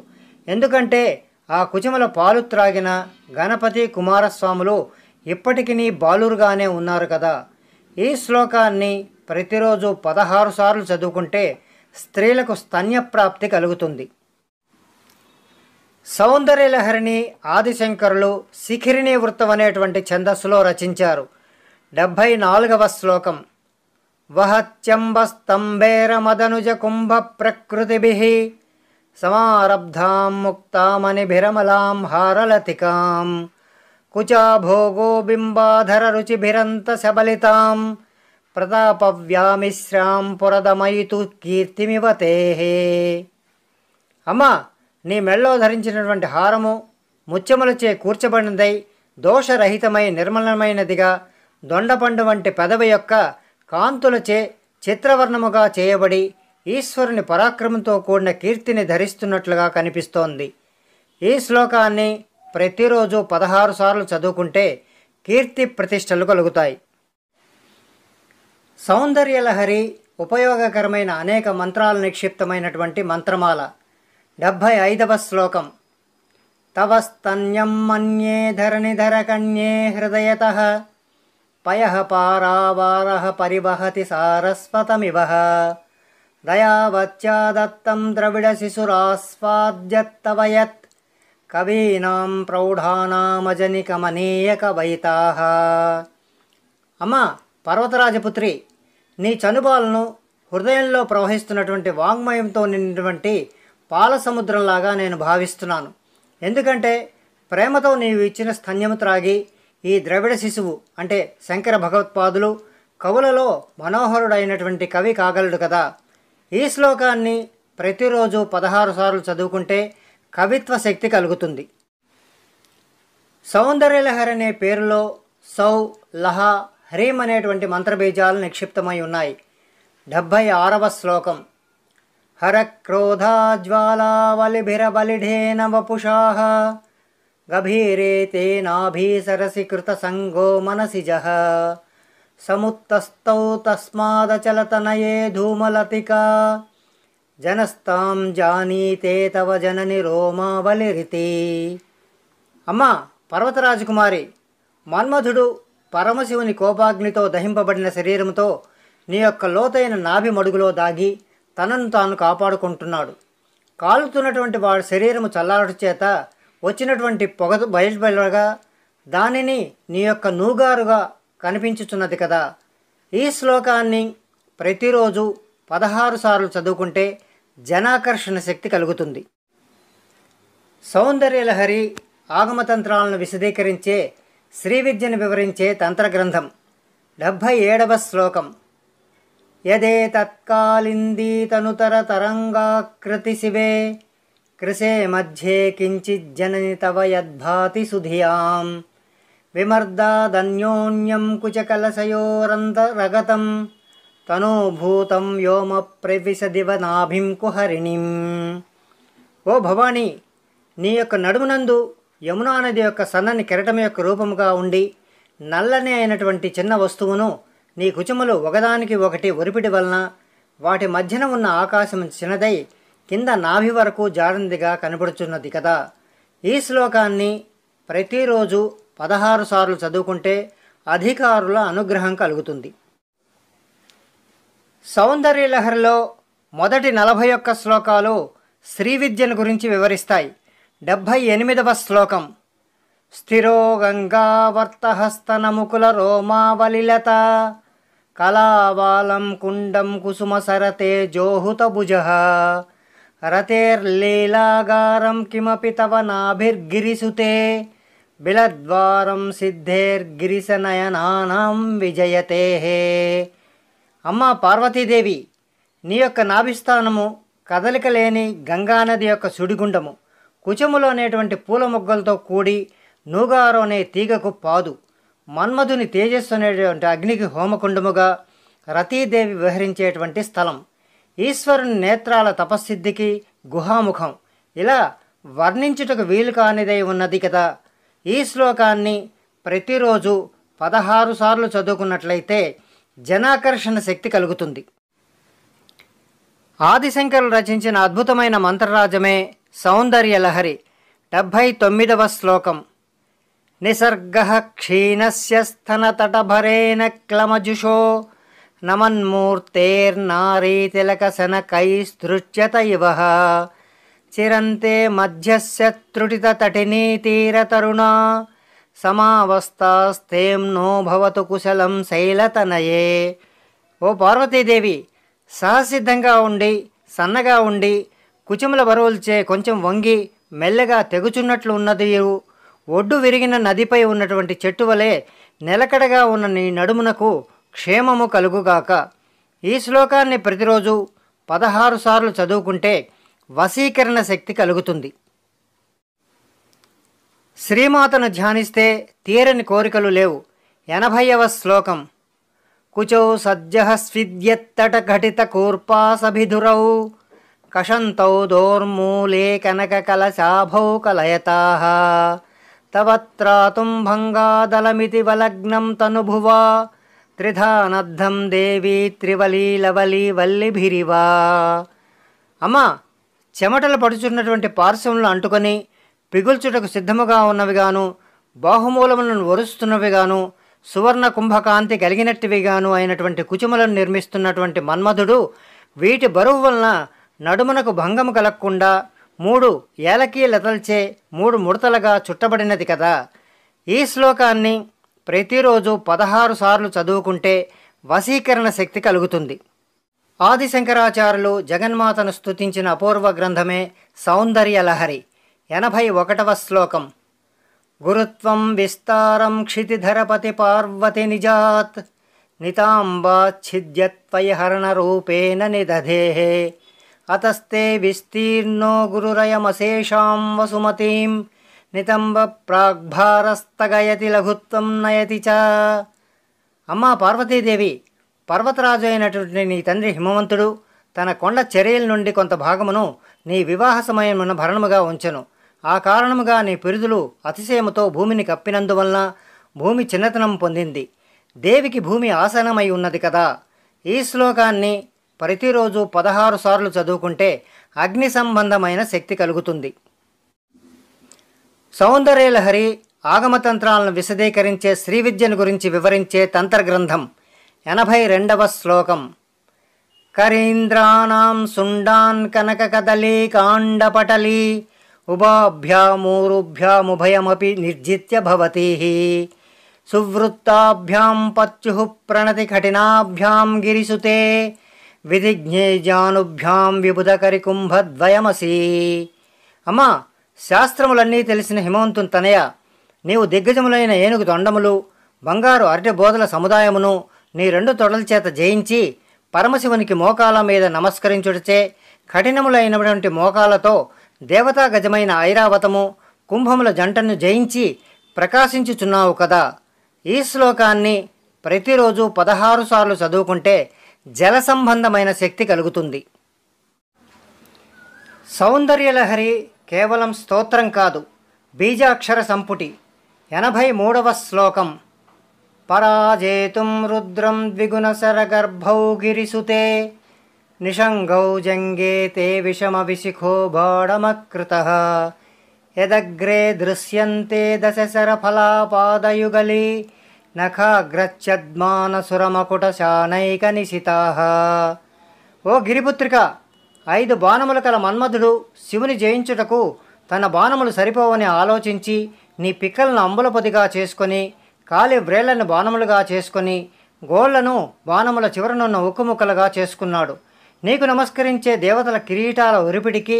ఎందుకంటే ఆ కుచముల పాలు త్రాగిన గణపతి కుమారస్వాములు ఇప్పటికీ బాలురుగానే ఉన్నారు కదా. ఈ శ్లోకాన్ని ప్రతిరోజు 16 సార్లు చదువుకుంటే స్త్రీలకు స్తన్యప్రాప్తి కలుగుతుంది. సౌందర్యలహరిని ఆదిశంకరులు శిఖిరిణీ వృత్తం అనేటువంటి ఛందస్సులో రచించారు. 74వ శ్లోకం. వహత్యంబస్తంభేరమదనుజ కుంభ ప్రకృతిభిః సమారబ్ధాం ముక్తామణిభిరమలాం హారలతికాం కుచాభోగో బింబాధర రుచిభిరంత శబలితాం ప్రతాపవ్యామిశ్రాం పురదమయితు కీర్తిమివతేః. అమ్మా, నీ మెళ్ళో ధరించినటువంటి హారము ముత్యములచే కూర్చబడినదై దోషరహితమై నిర్మలమైనదిగా దొండపండు వంటి పెదవి యొక్క కాంతులచే చిత్రవర్ణముగా చేయబడి ఈశ్వరుని పరాక్రమంతో కూడిన కీర్తిని ధరిస్తున్నట్లుగా కనిపిస్తోంది. ఈ శ్లోకాన్ని ప్రతిరోజు 16 సార్లు చదువుకుంటే కీర్తి ప్రతిష్టలు కలుగుతాయి. సౌందర్యలహరి ఉపయోగకరమైన అనేక మంత్రాలు నిక్షిప్తమైనటువంటి మంత్రమాల. 75వ శ్లోకం. తవ స్తన్యం మన్యే ధరణిధర కన్యే హృదయతః పయః పారావారః పరివహతి సారస్వతమివః దయావత్యా దత్తం ద్రవిడ శిశురాస్వాద్యత్తవయత్ కవీనాం ప్రౌఢానామజనికమనీయ కవయితాః. అమ్మా పర్వతరాజపుత్రి, నీ చనుబాలను హృదయంలో ప్రవహిస్తున్నటువంటి వాంగ్మయంతో నిండినటువంటి పాల సముద్రంలాగా నేను భావిస్తున్నాను. ఎందుకంటే ప్రేమతో నీవు ఇచ్చిన స్తన్యము త్రాగి ఈ ద్రవిడ శిశువు అంటే శంకర భగవత్పాదులు కవులలో మనోహరుడైనటువంటి కవి కాగలడు కదా. ఈ శ్లోకాన్ని ప్రతిరోజు 16 సార్లు చదువుకుంటే కవిత్వ శక్తి కలుగుతుంది. సౌందర్యలహరి అనే పేరులో సౌ, లహ, హ్రీం అనేటువంటి మంత్రబీజాలు నిక్షిప్తమై ఉన్నాయి. 76వ శ్లోకం. హరక్రోధాజ్వాలావలిభిరబలిఢేన వపుషాః గభీరే తేనాభీసరసి కృతసంగో మనసిజః సముత్తస్తౌ తస్మాదచలతనయే ధూమలతికా జనస్తాం జానీతే తవ జనని రోమావలిరితి. అమ్మా పర్వతరాజకుమారి, మన్మధుడు పరమశివుని కోపాగ్నితో దహింపబడిన శరీరంతో నీ యొక్క లోతైన నాభి మడుగులో దాగి తనను తాను కాపాడుకుంటున్నాడు. కాలుతున్నటువంటి వాడి శరీరము చల్లారటి చేత వచ్చినటువంటి పొగ బయలుగా దానిని నీ యొక్క నూగారుగా కనిపించుచున్నది కదా. ఈ శ్లోకాన్ని ప్రతిరోజు 16 సార్లు చదువుకుంటే జనాకర్షణ శక్తి కలుగుతుంది. సౌందర్యలహరి ఆగమతంత్రాలను విశదీకరించే శ్రీ విద్యను వివరించే తంత్రగ్రంథం. 77వ శ్లోకం. యదే తత్కాలిందీతనుతర తరంగాకృతి శివే కృశే మధ్యే కించిజ్జనని తవ యద్భాతి సుధియాం విమర్దాదన్యోన్యం కుచకలశయోరంతరగతం తనూభూతం వ్యోమ ప్రవిశదివ నాభిం కుహరిణిం. ఓ భవానీ, నీ యొక్క నడుమునందు యమునా నది యొక్క సన్నని కెరటం యొక్క రూపముగా ఉండి నల్లని అయినటువంటి చిన్న వస్తువును నీ కుచములు ఒకదానికి ఒకటి ఒరిపిడి వలన వాటి మధ్యన ఉన్న ఆకాశం చిన్నదై కింద నాభి వరకు జారిందిగా కనబడుచున్నది కదా. ఈ శ్లోకాన్ని ప్రతిరోజు 16 సార్లు చదువుకుంటే అధికారుల అనుగ్రహం కలుగుతుంది. సౌందర్యలహరిలో మొదటి 41 శ్లోకాలు శ్రీ విద్యను గురించి వివరిస్తాయి. 78వ శ్లోకం. స్థిరో గంగావర్తహస్తనముకుల రోమావలిలత కళావాలం కుండం కుసుమసరతే జోహుతభుజః రతేర్లీలాగారం కిమపి తవ నాభిర్గిరిసుతే బిలద్వారం సిద్ధేర్గిరిశనయనానాం విజయతే. అమ్మా పార్వతీదేవి, నీ యొక్క నాభిస్థానము కదలిక లేని గంగానది యొక్క సుడిగుండము, కుచములో అనేటువంటి పూల మొగ్గలతో కూడి నూగారు అనే తీగకు పాదు, మన్మధుని తేజస్సు అనేటువంటి అగ్నికి హోమకుండముగా రతీదేవి విహరించేటువంటి స్థలం, ఈశ్వరుని నేత్రాల తపస్సిద్ధికి గుహాముఖం, ఇలా వర్ణించుటకు వీలు కానిదై ఉన్నది కదా. ఈ శ్లోకాన్ని ప్రతిరోజు 16 సార్లు చదువుకున్నట్లయితే జనాకర్షణ శక్తి కలుగుతుంది. ఆదిశంకరులు రచించిన అద్భుతమైన మంత్రరాజమే సౌందర్యలహరి. 79వ శ్లోకం. నిసర్గః క్షీణస్య స్తనతటభరేణ క్లమజుషో నమన్మూర్తేర్నారీతిలకశనకైస్తృచ్యత ఇవః చిరంతే మధ్యస్య త్రుటితటనీతీరతరుణా సమావస్థాస్తేమ్నో భవతు కుశలం శైలతనయే. ఓ పార్వతీదేవి, సహసిద్ధంగా ఉండి సన్నగా ఉండి కుచముల బరువులచే కొంచెం వంగి మెల్లగా తెగుచున్నట్లు ఉన్నది. ఒడ్డు విరిగిన నదిపై ఉన్నటువంటి చెట్టు వలె నిలకడగా ఉన్న నీ నడుమునకు క్షేమము కలుగుగాక. ఈ శ్లోకాన్ని ప్రతిరోజు 16 సార్లు చదువుకుంటే వశీకరణ శక్తి కలుగుతుంది. శ్రీమాతను ధ్యానిస్తే తీరని కోరికలు లేవు. 80వ శ్లోకం. కుచౌ సజ్జః స్విద్యత్తట ఘటిత కూర్పాసభిధురౌ కషంతౌ దోర్మూలే కనక కలశాభౌ కలయతాః తవత్రాతుం భంగాదలమితి వలగ్నం తనుభువా త్రిధానద్ధం దేవీ త్రివలీలవలి వల్లిభిరివా. అమ్మా, చెమటలు పడుచున్నటువంటి పార్శ్వములు అంటుకొని పిగుల్చుటకు సిద్ధముగా ఉన్నవిగాను, బాహుమూలములను ఒరుస్తున్నవిగాను, సువర్ణ కుంభకాంతి కలిగినట్టువిగాను అయినటువంటి కుచుమలను నిర్మిస్తున్నటువంటి మన్మధుడు వీటి బరువు వలన నడుమునకు భంగము కలగకుండా 3 ఏలకీ లతల్చే 3 ముడతలుగా చుట్టబడినది కదా. ఈ శ్లోకాన్ని ప్రతిరోజు 16 సార్లు చదువుకుంటే వశీకరణ శక్తి కలుగుతుంది. ఆదిశంకరాచార్యులు జగన్మాతను స్తుతించిన అపూర్వ గ్రంథమే సౌందర్యలహరి. 81వ శ్లోకం. గురుత్వం విస్తారం క్షితిధరపతి పార్వతి నిజాత్ నితాంబాచ్ఛిద్యత్వయహరణ రూపేణ నిదధేః అతస్తే విస్తీర్ణో గురురయమశేషాం వసుమతీం నితంబ ప్రాగ్భారస్తగయతి లఘుత్వం నయతి చ. అమ్మా పార్వతీదేవి, పర్వతరాజు అయినటువంటి నీ తండ్రి హిమవంతుడు తన కొండ చర్యల నుండి కొంత భాగమును నీ వివాహ సమయమున భరణముగా ఉంచెను. ఆ కారణముగా నీ పిరుదులు అతిశయముతో భూమిని కప్పినందువలన భూమి చిన్నతనం పొందింది. దేవికి భూమి ఆసనమై ఉన్నది కదా. ఈ శ్లోకాన్ని ప్రతిరోజు 16 సార్లు చదువుకుంటే అగ్ని సంబంధమైన శక్తి కలుగుతుంది. సౌందర్యలహరి ఆగమతంత్రాలను విశదీకరించే శ్రీ విద్యను గురించి వివరించే తంత్రగ్రంథం. 82వ శ్లోకం. కరీంద్రాణం సుండాన్ కనక కదలీ కాండపటలీ ఉభాభ్యామూరుభ్యాముభయమపి నిర్జిత్య భవతి సువృత్తాభ్యాం పత్యుః ప్రణతి కఠినాభ్యాం గిరిసుతే విధిజ్ఞేజానుభ్యాం విబుధకరికుంభద్వయమసి. అమ్మా, శాస్త్రములన్నీ తెలిసిన హిమవంతుని తనయ, నీవు దిగ్గజములైన ఏనుగు తొండములు బంగారు అరటి బోధల సముదాయమును నీ 2 తొడల చేత జయించి పరమశివునికి మోకాల మీద నమస్కరించుటచే కఠినములైనటువంటి మోకాలతో దేవతా గజమైన ఐరావతము కుంభముల జంటను జయించి ప్రకాశించుచున్నావు కదా. ఈ శ్లోకాన్ని ప్రతిరోజు 16 సార్లు చదువుకుంటే జల సంబంధమైన శక్తి కలుగుతుంది. సౌందర్యలహరి కేవలం స్తోత్రం కాదు, బీజాక్షర సంపుటి. 83వ శ్లోకం. పరాజేతుం రుద్రం ద్విగుణశరగర్భౌ గిరిసుతే నిషంగౌ జంగే తే విషమ విశిఖో బాడమకృతః యదగ్రే దృశ్యంతే దశశరఫలాపాదయుగళీ నఖాగ్రచ్చద్మానసురమకుటశానైక నిశితాః. ఓ గిరిపుత్రిక, 5 బాణములు కల మన్మధుడు శివుని జయించుటకు తన బాణములు సరిపోవని ఆలోచించి నీ పిక్కలను అంబులపొదిగా చేసుకొని కాలి వ్రేళ్లను బాణములుగా చేసుకొని గోళ్లను బాణముల చివరనున్న ఉక్కుముక్కలుగా చేసుకున్నాడు. నీకు నమస్కరించే దేవతల కిరీటాల ఉరిపిడికి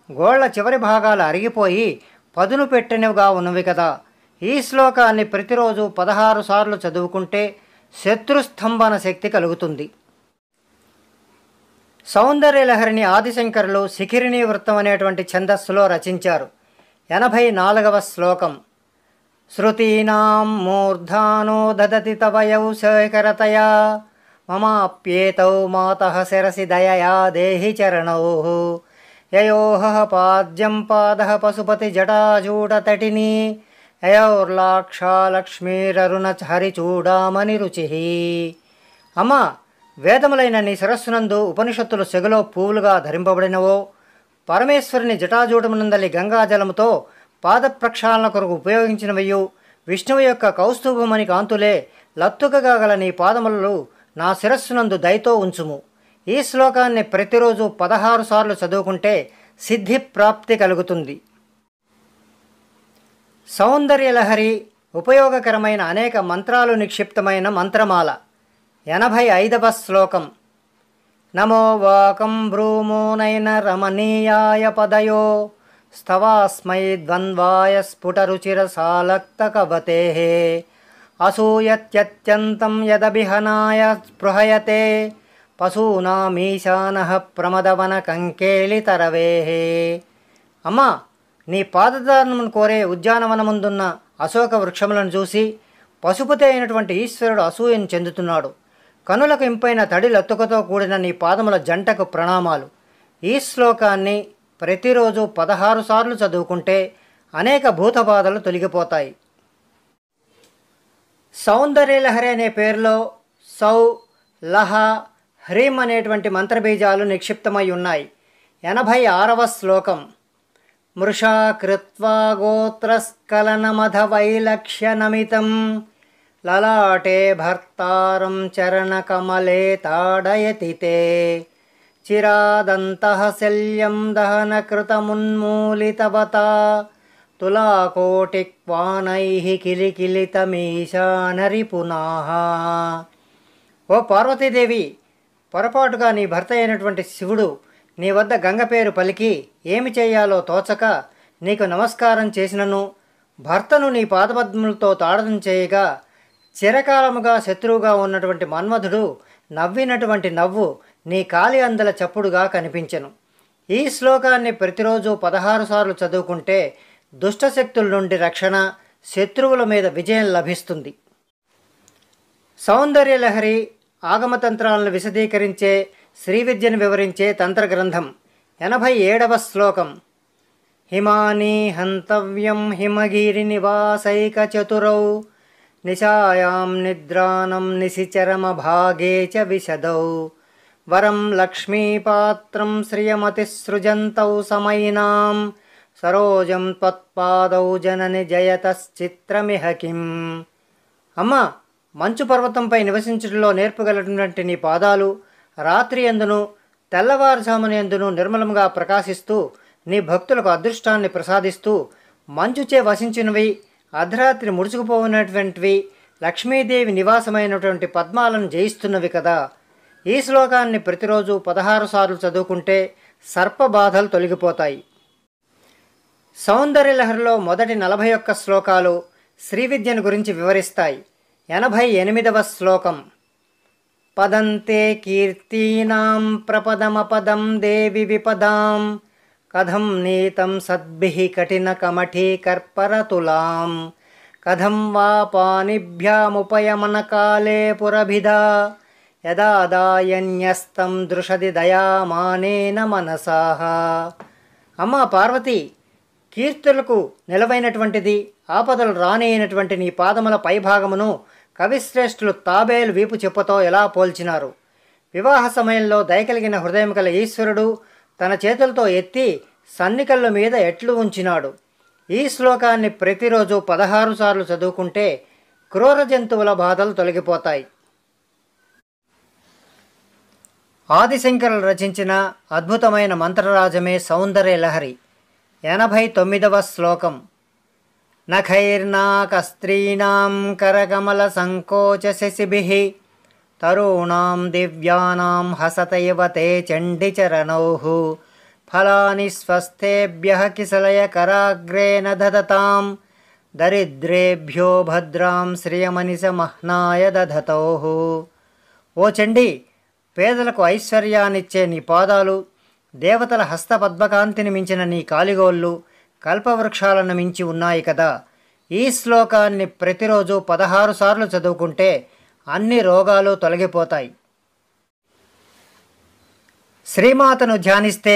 గోళ్ల చివరి భాగాలు అరిగిపోయి పదును పెట్టినవిగా ఉన్నవి కదా. ఈ శ్లోకాన్ని ప్రతిరోజు 16 సార్లు చదువుకుంటే శత్రుస్తంభన శక్తి కలుగుతుంది. సౌందర్యలహరిని ఆదిశంకరులు శిఖిరిణీ వృత్తం అనేటువంటి ఛందస్సులో రచించారు. 84వ శ్లోకం. శృతీనాం మూర్ధానో దదతి తవ యౌశేఖరతయా మమాప్యేతౌ మాతః శిరసి దయయా దేహి చరణౌ యయోః పాద్యం పాదః పశుపతి జటాజూటతటినీ యయోర్లాక్షా లక్ష్మీరరుణ హరిచూడామణి రుచిః. అమ్మా, వేదములైన నీ శిరస్సునందు ఉపనిషత్తులు సెగలో పువ్వులుగా ధరింపబడినవో, పరమేశ్వరుని జటాజూటమునందలి గంగాజలముతో పాద ప్రక్షాళన కొరకు ఉపయోగించినవయ్యు విష్ణువు యొక్క కౌస్తుభమణి కాంతులే లత్తుకగా గల నీ పాదములు నా శిరస్సునందు దయతో ఉంచుము. ఈ శ్లోకాన్ని ప్రతిరోజు 16 సార్లు చదువుకుంటే సిద్ధి ప్రాప్తి కలుగుతుంది. సౌందర్యలహరి ఉపయోగకరమైన అనేక మంత్రాలు నిక్షిప్తమైన మంత్రమాల. 85వ శ్లోకం. నమో వాకం భ్రూమో నయన రమణీయాయ పదయో స్తవాస్మై ద్వంద్వాయ స్ఫుటరుచిరసాలక్తకవతే అసూయత్యత్యంతం యదభిహనాయ స్పృహయతే పశూనామీశానః ప్రమదవన కంకేళితరవే. అమ్మా, నీ పాదదానమును కోరే ఉద్యానవనముందున్న అశోక వృక్షములను చూసి పశుపతి అయినటువంటి ఈశ్వరుడు అసూయను చెందుతున్నాడు. కనులకు ఇంపైన తడి లత్తుకతో కూడిన నీ పాదముల జంటకు ప్రణామాలు. ఈ శ్లోకాన్ని ప్రతిరోజు 16 సార్లు చదువుకుంటే అనేక భూతబాధలు తొలగిపోతాయి. సౌందర్యలహరి అనే పేరులో సౌ, లహ, హ్రీం అనేటువంటి మంత్రబీజాలు నిక్షిప్తమై ఉన్నాయి. 86వ శ్లోకం. మృషా కృత్వా గోత్రస్కలనమధవైలక్ష్యనమితం లలాటే భర్తారం చరణకమలే తాడయతి తే చిరాదంతః శల్యం దహనకృతమున్మూలితవతా తులాకోటిక్వానైః కిలికిలితమీశానరిపునాః. ఓ పార్వతీదేవి, పొరపాటుగా నీ భర్త అయినటువంటి శివుడు నీ వద్ద గంగ పేరు పలికి ఏమి చేయాలో తోచక నీకు నమస్కారం చేసినను భర్తను నీ పాదపద్మలతో తాడనం చేయగా చిరకాలముగా శత్రువుగా ఉన్నటువంటి మన్మధుడు నవ్వినటువంటి నవ్వు నీ కాలి అందల చప్పుడుగా కనిపించెను. ఈ శ్లోకాన్ని ప్రతిరోజు 16 సార్లు చదువుకుంటే దుష్టశక్తుల నుండి రక్షణ, శత్రువుల మీద విజయం లభిస్తుంది. సౌందర్యలహరి ఆగమతంత్రాలను విశదీకరించే, శ్రీ విద్యను వివరించే తంత్రగ్రంథం. 87వ శ్లోకం. హిమానీ హంతవ్యం హిమగిరి నివాసైక చతురౌ నిశాయాం నిద్రానం నిశిచరమభాగే చ విశదౌ వరం లక్ష్మీపాత్రం శ్రియమతిసృజంతౌ సమైనాం సరోజం త్వత్పాదౌ జనని జయతశ్చిత్రమిహ కిం. అమ్మ, మంచు పర్వతంపై నివసించడంలో నేర్పగలటువంటి నీ పాదాలు రాత్రి ఎందును తెల్లవారుజామున ఎందును నిర్మలంగా ప్రకాశిస్తూ నీ భక్తులకు అదృష్టాన్ని ప్రసాదిస్తూ మంచుచే వసించినవి, అర్ధరాత్రి ముడుచుకుపోయినటువంటివి, లక్ష్మీదేవి నివాసమైనటువంటి పద్మాలను జయిస్తున్నవి కదా. ఈ శ్లోకాన్ని ప్రతిరోజు 16 సార్లు చదువుకుంటే సర్పబాధలు తొలగిపోతాయి. సౌందర్యలహరిలో మొదటి 41 శ్లోకాలు శ్రీ విద్యను గురించి వివరిస్తాయి. 88వ శ్లోకం. పదంతే కీర్తీనాం ప్రపదమపదం దేవి విపదాం కథం నీతం సద్భిః కఠిన కమఠీ కర్పరతులాం కథం వా పానిభ్యాముపయమన కాలే పురభిదా యదా దాయన్యస్తం దృషది దయామానేన మనసాః. అమ్మ పార్వతి, కీర్తులకు నిలవైనటువంటిది, ఆపదలు రానేయనటువంటి నీ పాదముల పైభాగమును కవిశ్రేష్ఠులు తాబేలు వీపు చెప్పుతో ఎలా పోల్చినారు. వివాహ సమయంలో దయకలిగిన హృదయం గల ఈశ్వరుడు తన చేతులతో ఎత్తి సన్నికళ్ళ మీద ఎట్లు ఉంచినాడు. ఈ శ్లోకాన్ని ప్రతిరోజు 16 సార్లు చదువుకుంటే క్రూర జంతువుల బాధలు తొలగిపోతాయి. ఆదిశంకరులు రచించిన అద్భుతమైన మంత్రరాజమే సౌందర్యలహరి. 89వ శ్లోకం. నఖైర్నాకస్త్రీణాం కరకమల సంకోచ శశిభిః తరూణాం దివ్యానాం హసత ఇవ తే చండిచరణౌః ఫలాని స్వస్థేభ్యః కిసలయ కరాగ్రేణ దదతాం దరిద్రేభ్యో భద్రాం శ్రియమనిస మహ్నాయ దధతౌః. ఓ చండి, పేదలకు ఐశ్వర్యాన్నిచ్చే నీ పాదాలు, దేవతల హస్తపద్మకాంతిని మించిన నీ కాలిగోళ్ళు కల్పవృక్షాలను మించి ఉన్నాయి కదా. ఈ శ్లోకాన్ని ప్రతిరోజు 16 సార్లు చదువుకుంటే అన్ని రోగాలు తొలగిపోతాయి. శ్రీమాతను ధ్యానిస్తే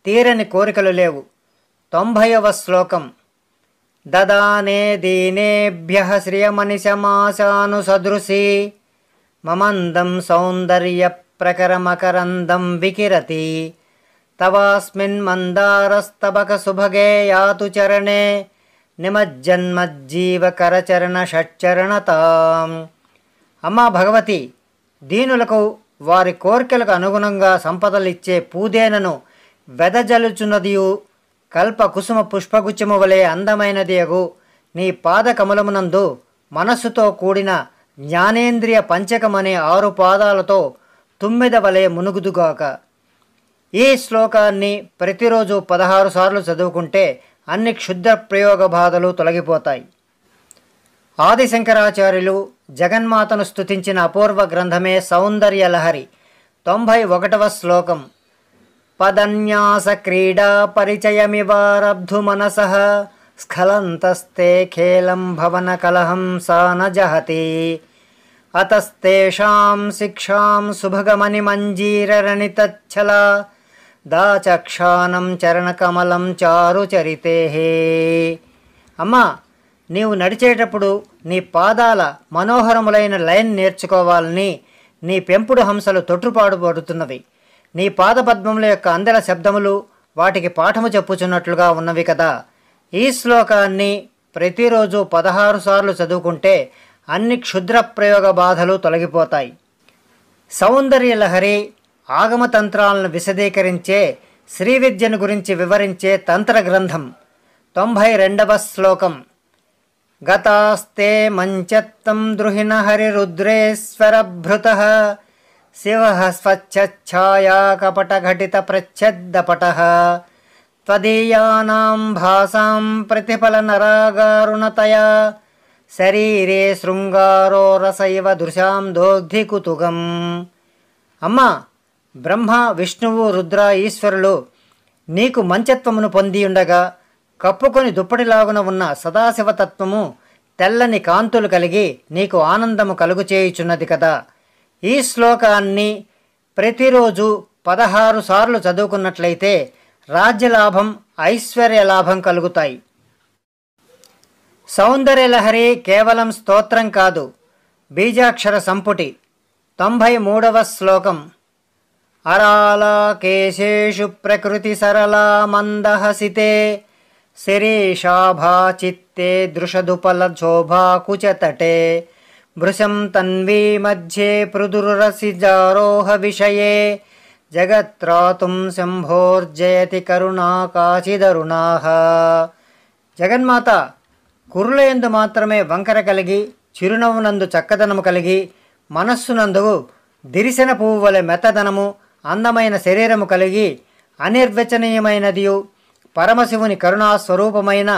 తీరని కోరికలు లేవు. 90వ శ్లోకం. దదానే దీనేభ్యః శ్రియమనిశమాశాను సదృశీ మమందం సౌందర్య ప్రకరమకరందం వికిరతి తవాస్మిన్ మందారస్తబక సుభగే యాతు చరణే నిమజ్జన్మజ్జీవ కరచరణ షట్చరణతాం. అమ్మా భగవతి, దీనులకు వారి కోరికలకు అనుగుణంగా సంపదలిచ్చే పూదేనను వెదజలుచున్నదియు కల్ప కుసుమ పుష్పగుచ్చము వలె అందమైనదియగు నీ పాదకమలమునందు మనస్సుతో కూడిన జ్ఞానేంద్రియ పంచకమనే 6 పాదాలతో తుమ్మెద వలె మునుగుదుగాక. ఈ శ్లోకాన్ని ప్రతిరోజు 16 సార్లు చదువుకుంటే అన్ని క్షుద్ర ప్రయోగ బాధలు తొలగిపోతాయి. ఆదిశంకరాచార్యులు జగన్మాతను స్తుతించిన అపూర్వ గ్రంథమే సౌందర్యలహరి. 91వ శ్లోకం. పదన్యాస క్రీడా పరిచయమివారబ్ధు మనసః స్ఖలంతస్తే ఖేలం భవన కలహం సా న జహతి అతస్తేషాం శిక్షాం సుభగమని మంజీరరణితచ్చల దాచక్షానం చరణకమలం చారు చరితే. అమ్మా, నీవు నడిచేటప్పుడు నీ పాదాల మనోహరములైన లైన్ నేర్చుకోవాలని నీ పెంపుడు హంసలు తొట్టుపాటుపడుతున్నవి. నీ పాదపద్మముల యొక్క అందెల శబ్దములు వాటికి పాఠము చెప్పుచున్నట్లుగా ఉన్నవి కదా. ఈ శ్లోకాన్ని ప్రతిరోజు 16 సార్లు చదువుకుంటే అన్ని క్షుద్ర ప్రయోగ బాధలు తొలగిపోతాయి. సౌందర్యలహరి ఆగమతంత్రాలను విశదీకరించే శ్రీ విద్యను గురించి వివరించే తంత్ర గ్రంథం. 92వ శ్లోకం. గతాస్తే మంచత్తం ద్రుహిణ హరిరుద్రేశ్వరభృతః శివః స్వచ్ఛఛాయా కపటఘటిత ప్రచ్ఛద్దపటః త్వదీయానాం భాసాం ప్రతిఫలనరాగారుణతయా శరీరే శృంగారో రసైవ దృశాం దోగ్ధి కుతుగం. అమ్మా, బ్రహ్మ, విష్ణువు, రుద్ర, ఈశ్వరులు నీకు మంచత్వమును పొందియుండగా కప్పుకొని దుప్పటిలాగున ఉన్న సదాశివతత్వము తెల్లని కాంతులు కలిగి నీకు ఆనందము కలుగు చేయుచున్నది కదా. ఈ శ్లోకాన్ని ప్రతిరోజు 16 సార్లు చదువుకున్నట్లయితే రాజ్యలాభం, ఐశ్వర్యలాభం కలుగుతాయి. సౌందర్యలహరి కేవలం స్తోత్రం కాదు, బీజాక్షర సంపుటి. 93వ శ్లోకం. అరాళకేశేషు ప్రకృతి సరళా మందహసితే శిరీషాభా చిత్తే దృషదుపలశోభా కుచతటే భృశం తన్వీ మధ్యే పృదురసిజారోహ విషయే జగత్రాతుం శంభోర్జయతి కరుణాకాచిదరుణాః. జగన్మాత కురులయందు మాత్రమే వంకర కలిగి, చిరునవ్వునందు చక్కదనము కలిగి, మనస్సునందు దిరిసెన పువ్వు వలె మెత్తదనము, అందమైన శరీరము కలిగి, అనిర్వచనీయమైనదియు పరమశివుని కరుణాస్వరూపమైన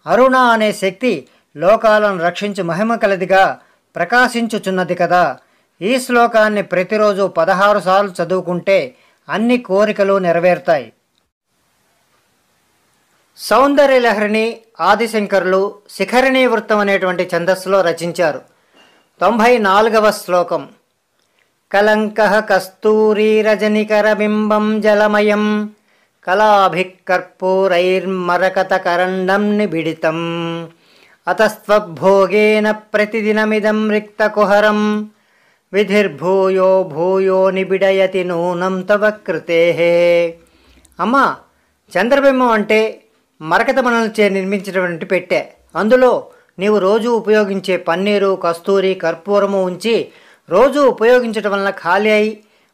అరుణ అనే శక్తి లోకాలను రక్షించు మహిమ కలదిగా ప్రకాశించుచున్నది కదా. ఈ శ్లోకాన్ని ప్రతిరోజు 16 సార్లు చదువుకుంటే అన్ని కోరికలు నెరవేరుతాయి. సౌందర్యలహరిని ఆదిశంకరులు శిఖరిణీ వృత్తం అనేటువంటి ఛందస్సులో రచించారు. 94వ శ్లోకం. కలంకః కస్తూరీ రజనికరబింబం జలమయం కళాభికర్పూరైర్మరకతకరండం నిబిడితం అతస్త్వభోగేన ప్రతిదినమిదం రిక్తకుహరం విధిర్భూయో భూయో నిబిడయతి నూనం తవ కృతేః. అమ్మా, చంద్రబింబం అంటే మరకతమణులచే నిర్మించినటువంటి పెట్టె. అందులో నీవు రోజు ఉపయోగించే పన్నీరు, కస్తూరి, కర్పూరము ఉంచి రోజు ఉపయోగించడం వలన ఖాళీ అయి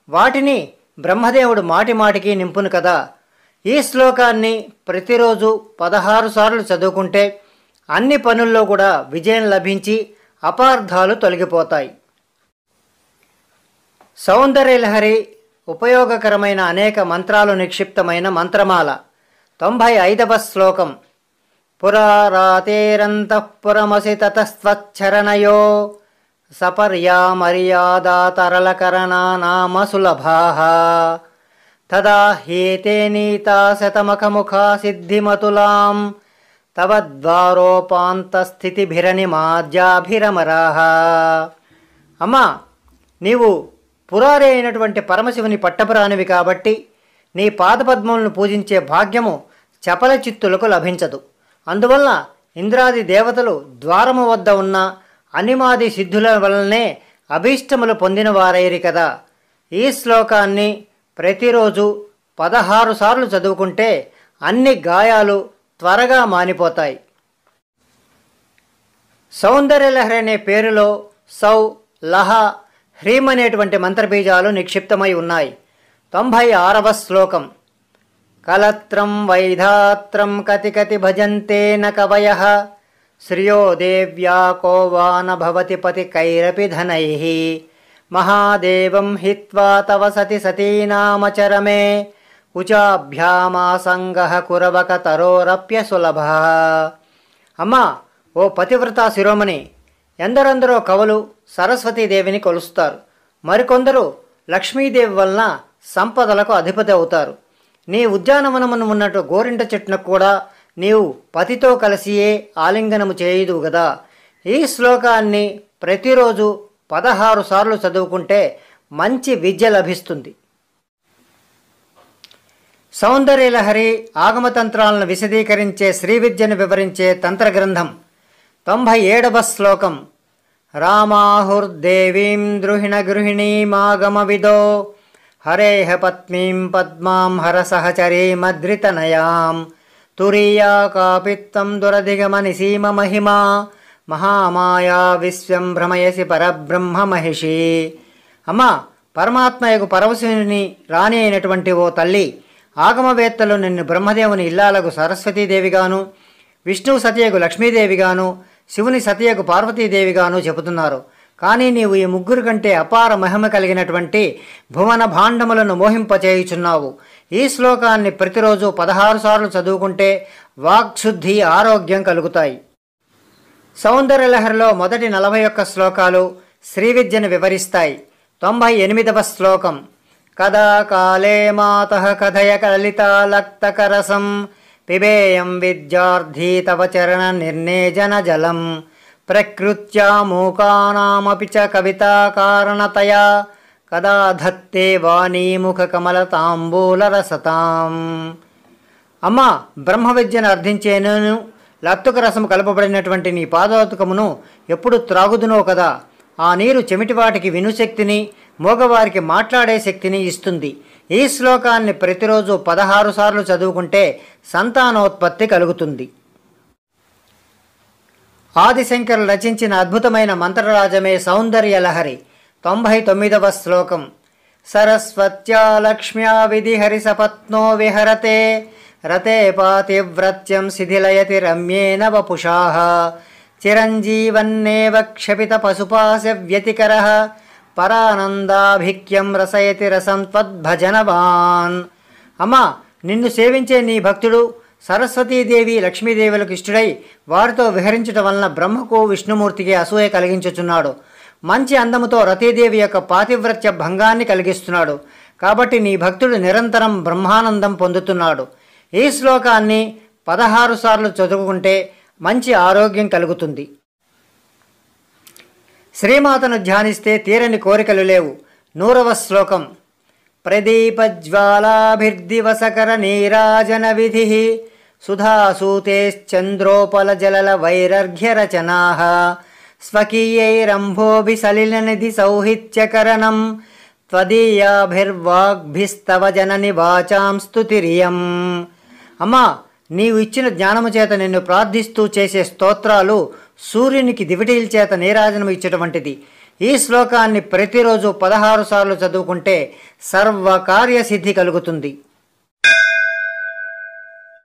వాటిని బ్రహ్మదేవుడు మాటి మాటికి నింపును కదా. ఈ శ్లోకాన్ని ప్రతిరోజు 16 సార్లు చదువుకుంటే అన్ని పనుల్లో కూడా విజయం లభించి అపార్థాలు తొలగిపోతాయి. సౌందర్యలహరి ఉపయోగకరమైన అనేక మంత్రాలు నిక్షిప్తమైన మంత్రమాల. 95వ శ్లోకం. పురారాతేరంతఃపురమసి తతస్త్వచ్చరణయో సపర్యామర్యాదా తరళకరణానామ సులభాః తదా హేతే నీతా శతమఖముఖా సిద్ధిమతులాం తవ ద్వారోపాంతస్థితిభిరనిమాద్యాభిరమరాః. అమ్మా, నీవు పురారి అయినటువంటి పరమశివుని పట్టపురానివి కాబట్టి నీ పాదపద్మములను పూజించే భాగ్యము చపల చిత్తులకు లభించదు. అందువల్ల ఇంద్రాది దేవతలు ద్వారము వద్ద ఉన్న అనిమాది సిద్ధుల వలనే అభీష్టములు పొందిన వారైరి కదా. ఈ శ్లోకాన్ని ప్రతిరోజు 16 సార్లు చదువుకుంటే అన్ని గాయాలు త్వరగా మానిపోతాయి. సౌందర్యలహరి అనే పేరులో సౌ, లహ, హ్రీం అనేటువంటి మంత్రబీజాలు నిక్షిప్తమై ఉన్నాయి. 96వ శ్లోకం. కలత్రం వైధాత్రం కతి కతి భజంతే న కవయః శ్రియో దేవ్యా కోవాన భవతి పతి కైరపి ధనైః మహాదేవం హిత్వా తవ సతి సతీనామచరమే కుచాభ్యామాసంగః కురవక తరోరప్య సులభః. అమ్మా, ఓ పతివ్రతా శిరోమణి, ఎందరెందరో కవులు సరస్వతీదేవిని కొలుస్తారు. మరికొందరు లక్ష్మీదేవి వలన సంపదలకు అధిపతి అవుతారు. నీ ఉద్యానవనమును ఉన్నట్టు గోరింట చెట్టును కూడా నీవు పతితో కలిసియే ఆలింగనము చేయుదువు గదా. ఈ శ్లోకాన్ని ప్రతిరోజు 16 సార్లు చదువుకుంటే మంచి విద్య లభిస్తుంది. సౌందర్యలహరి ఆగమతంత్రాలను విశదీకరించే శ్రీ విద్యను వివరించే తంత్రగ్రంథం. 97వ శ్లోకం. రామాహుర్దేవీం ద్రుహిణ గృహిణీమాగమవిదో హరేహ పత్నీం పద్మాం హరసహచరీమద్రితనయాం తురీయా కాపిత్వం దురధిగమనిసీమ మహిమా మహామాయా విశ్వం భ్రమయసి పరబ్రహ్మ మహిషి. అమ్మా, పరమాత్మయకు పరవశుని రాణి అయినటువంటి ఓ తల్లి, ఆగమవేత్తలు నిన్ను బ్రహ్మదేవుని ఇల్లాలకు సరస్వతీదేవిగాను, విష్ణువు సతియకు లక్ష్మీదేవిగాను, శివుని సతియకు పార్వతీదేవిగాను చెబుతున్నారు. కానీ నీవు ఈ ముగ్గురు కంటే అపార మహిమ కలిగినటువంటి భువన భాండములను మోహింపచేయుచున్నావు. ఈ శ్లోకాన్ని ప్రతిరోజు 16 సార్లు చదువుకుంటే వాక్శుద్ధి, ఆరోగ్యం కలుగుతాయి. సౌందర్యలహరిలో మొదటి 41 శ్లోకాలు శ్రీవిద్యను వివరిస్తాయి. 98వ శ్లోకం కదా కాలే మాతః కథయ కలితాలక్తకరసం పిబేయం విద్యార్థీ తవ చరణ నిర్నేజన జలం ప్రకృత్యా మూకానామపి చ కవితా కారణతయా కదా ధత్తే వాణీ ముఖ కమలతాంబూలరసతాం. అమ్మ, బ్రహ్మ విద్యను అర్థించేను లత్తుక రసము కలపబడినటువంటి నీ పాదోతుకమును ఎప్పుడు త్రాగుదునో కదా. ఆ నీరు చెమిటివాటికి వినుశక్తిని, మోగవారికి మాట్లాడే శక్తిని ఇస్తుంది. ఈ శ్లోకాన్ని ప్రతిరోజు 16 సార్లు చదువుకుంటే సంతానోత్పత్తి కలుగుతుంది. ఆదిశంకరులు రచించిన అద్భుతమైన మంత్రరాజమే సౌందర్యలహరి. 99వ శ్లోకం సరస్వత్యా లక్ష్మ్యా విధిహరి సపత్నో విహరతే రతే పాతివ్రత్యం శిథిలయతి రమ్యేన వపుషాః చిరంజీవన్నేవ క్షపిత పశుపాశ వ్యతికరః పరానందాభిక్యం రసయతి రసం త్వద్భజనవాన్. అమ్మా, నిన్ను సేవించే నీ భక్తుడు సరస్వతీదేవి, లక్ష్మీదేవులకు ఇష్టుడై వారితో విహరించటం వలన బ్రహ్మకు, విష్ణుమూర్తికి అసూయ కలిగించుచున్నాడు. మంచి అందముతో రతీదేవి యొక్క పాతివ్రత్య భంగాన్ని కలిగిస్తున్నాడు. కాబట్టి నీ భక్తుడు నిరంతరం బ్రహ్మానందం పొందుతున్నాడు. ఈ శ్లోకాన్ని 16 సార్లు చదువుకుంటే మంచి ఆరోగ్యం కలుగుతుంది. శ్రీమాతను ధ్యానిస్తే తీరని కోరికలు లేవు. 100వ శ్లోకం ప్రదీపజ్వాలాభిర్దివసకర నీరాజన విధి సుధాసూతేశ్చంద్రోపల జలల వైరర్ఘ్యరచనాః స్వకీయైరంభోభిసలిలనిధి సౌహిత్యకరణం త్వదీయాభిర్వాగ్భిస్తవ జనని వాచాం స్తుతిరియం. అమ్మా, నీవు ఇచ్చిన జ్ఞానము చేత నిన్ను ప్రార్థిస్తూ చేసే స్తోత్రాలు సూర్యునికి దివిటీల చేత నీరాజనం ఇచ్చేటువంటిది. ఈ శ్లోకాన్ని ప్రతిరోజు 16 సార్లు చదువుకుంటే సర్వకార్యసిద్ధి కలుగుతుంది.